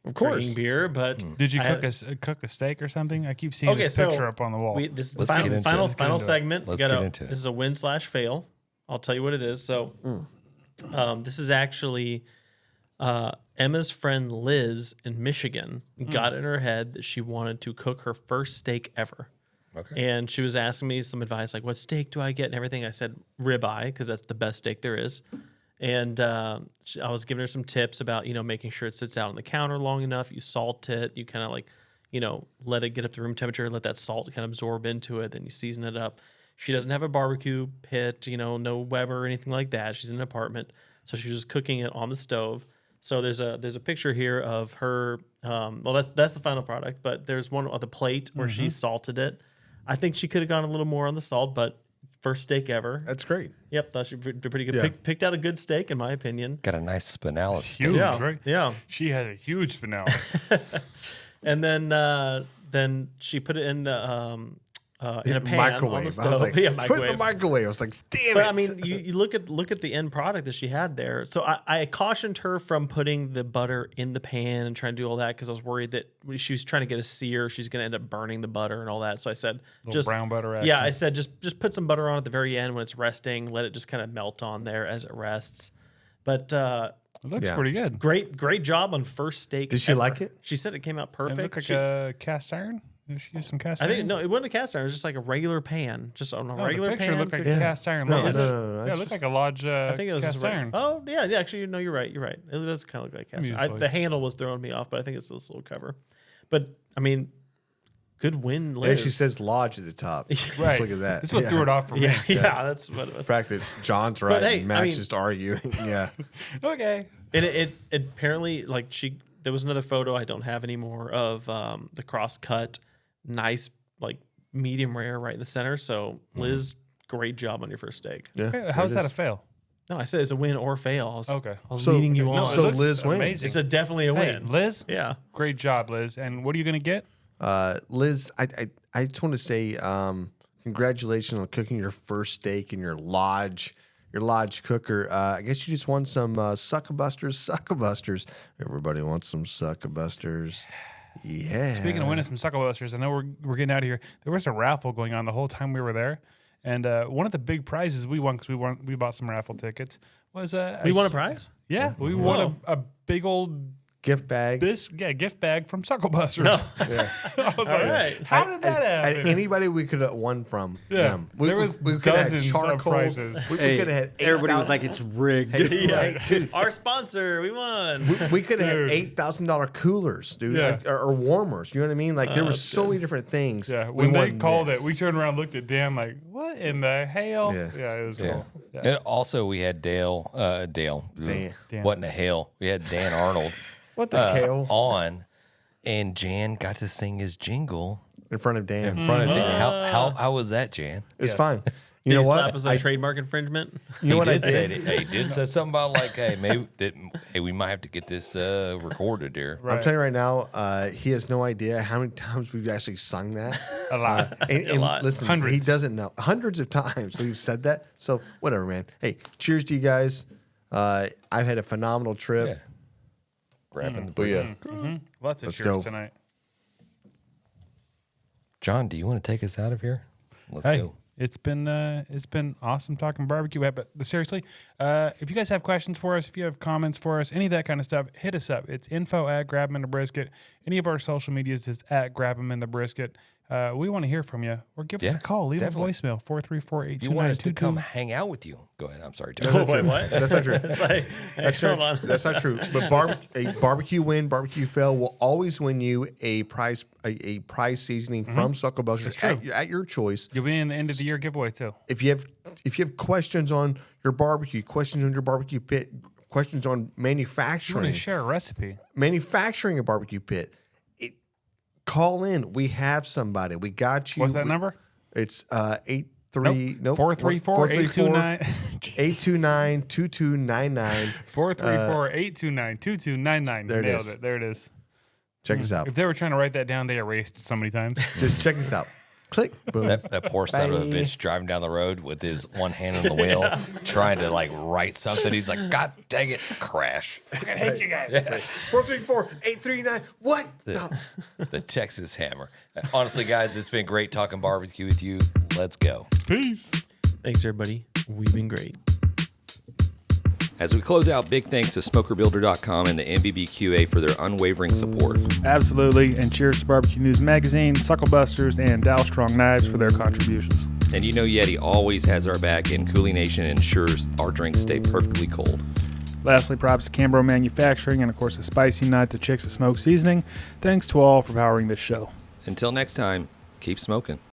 Of course. drinking beer. But Did you I cook a steak or something? I keep seeing this picture up on the wall. This is the Let's get into it. final Let's get into it. segment. Let's We gotta- get into it. This is a win/fail. I'll tell you what it is. So, this is actually Emma's friend Liz in Michigan got in her head that she wanted to cook her first steak ever. Okay. And she was asking me some advice, like, what steak do I get and everything. I said ribeye, because that's the best steak there is. And I was giving her some tips about, making sure it sits out on the counter long enough. You salt it. You kind of like, let it get up to room temperature, let that salt kind of absorb into it. Then you season it up. She doesn't have a barbecue pit, no Weber or anything like that. She's in an apartment. So she was just cooking it on the stove. So there's a picture here of her. That's the final product, but there's one on the plate where she salted it. I think she could have gone a little more on the salt, but first steak ever. That's great. Yep, thought she did pretty good. Yeah. Picked out a good steak, in my opinion. Got a nice spinalis. Huge, Yeah, right? yeah. She has a huge spinalis. And then she put it in the in a pan microwave. on the I was stove. like, yeah, put it in the microwave. microwave. I was like, damn But it. I mean, you look at the end product that she had there. So I cautioned her from putting the butter in the pan and trying to do all that because I was worried that she was trying to get a sear. She's going to end up burning the butter and all that. So I said, just brown butter action. Yeah, I said just put some butter on at the very end when it's resting. Let it just kind of melt on there as it rests. But It looks Yeah. pretty good. great job on first steak. Did she like it? She said it came out It perfect. looked like She- a cast iron. Did she use some cast I iron? think no, it wasn't a cast iron. It was just like a regular pan, just on a No, regular the picture pan. looked like cooked- a cast iron. No, Lodge. no, Yeah, it just- looked like a Lodge I think it was cast just iron. Oh yeah, yeah. Actually, no, you're right. You're right. It does kind of look like cast iron. Usually. The handle was throwing me off, but I think it's this little cover. But I mean, good win, Liz. And she says lodge at the top. Just Right. look at that. This is what threw it off for me. yeah, that's what it was. The fact that John's right hey, and Matt's I mean- just arguing. Yeah. Okay. And it apparently like there was another photo I don't have anymore of the cross cut, nice like medium rare right in the center. So Liz, great job on your first steak. Yeah. Okay, how's that a fail? No, I said it's a win or fail. I was, Okay. I was So- leading you No, on. it So looks Liz wins. amazing. It's definitely a Hey, win. Liz, Yeah. great job, Liz. And what are you going to get? Liz, I just want to say congratulations on cooking your first steak in your lodge cooker. I guess you just won some Sucklebusters. Everybody wants some Sucklebusters. Yeah. Speaking of winning some Sucklebusters, I know we're getting out of here. There was a raffle going on the whole time we were there. And one of the big prizes we won, because we bought some raffle tickets, was We won a prize? Yeah, we won a big old gift bag. gift bag from Sucklebusters. I was like, right. how did that happen? Anybody we could have won from Yeah, them. there was could have had dozens of charcoal. prizes. We Hey, could have had everybody was 8,000 like, it's rigged. Hey, dude, Our sponsor, we won. we could have Dude. had $8,000 coolers, dude, Yeah. like, or warmers. You know what I mean? Like there were so many different things. Yeah, We when they won called this. it, we turned around, looked at Dan like, "What in the hell?" Yeah. Yeah, it was Yeah. cool. Yeah. And also, we had Dale. Dan. What in the hell? We had Dan Arnold What the kale on, and Jan got to sing his jingle in front of Dan. in front of Dan. How was that, Jan? It's fine. You Did know he what? slap us on trademark infringement? You know what I did say did? that- he did say something about like, hey, we might have to get this recorded here. I'm telling you right now, he has no idea how many times we've actually sung that. A lot. And lot. listen, he Hundreds. doesn't know. Hundreds of times we've said that. So whatever, man. Hey, cheers to you guys. I've had a phenomenal trip. Yeah. Grabbing the Booyah. Lots of Let's cheers go. tonight. John, do you want to take us out of here? Let's Hey, go. it's been awesome talking barbecue. But seriously, if you guys have questions for us, if you have comments for us, any of that kind of stuff, hit us up. It's info@GrabTheBrisket. Any of our social medias is @GrabTheBrisket. We want to hear from you, or give us Yeah, a call. Leave definitely. a voicemail 434-829-22. If you want us to come hang out with you, go ahead. I'm sorry, John. That's not Wait, true. what? That's not true. It's like, That's hold not, on. that's not true. But a barbecue win, barbecue fail will always win you a prize seasoning from Sucklebusters at your choice. You'll be in the end of the year giveaway too. If you have questions on your barbecue, questions on your barbecue pit, questions on You want manufacturing, to share a recipe? manufacturing a barbecue pit, call in. We have somebody. We got you. What's that number? It's 434-829-2299. 434-829-2299. There it Nailed is. it. There it is. Check us out. If they were trying to write that down, they erased so many times. Just check us out. Click. Boom. That poor son of a Bye. bitch driving down the road with his one hand on the wheel, trying to like write something. He's like, God dang it, crash. I hate you guys. 434-839. What? No. The Texas Hammer. Honestly, guys, it's been great talking barbecue with you. Let's go. Peace. Thanks, everybody. We've been great. As we close out, big thanks to SmokerBuilder.com and the NBBQA for their unwavering support. Absolutely. And cheers to Barbecue News Magazine, Sucklebusters, and Dalstrong Knives for their contributions. And you know YETI always has our back, and CoolieNation ensures our drinks stay perfectly cold. Lastly, props to Cambro Manufacturing and, of course, the Spicy Nut, the Chicks of Smoke Seasoning. Thanks to all for powering this show. Until next time, keep smoking.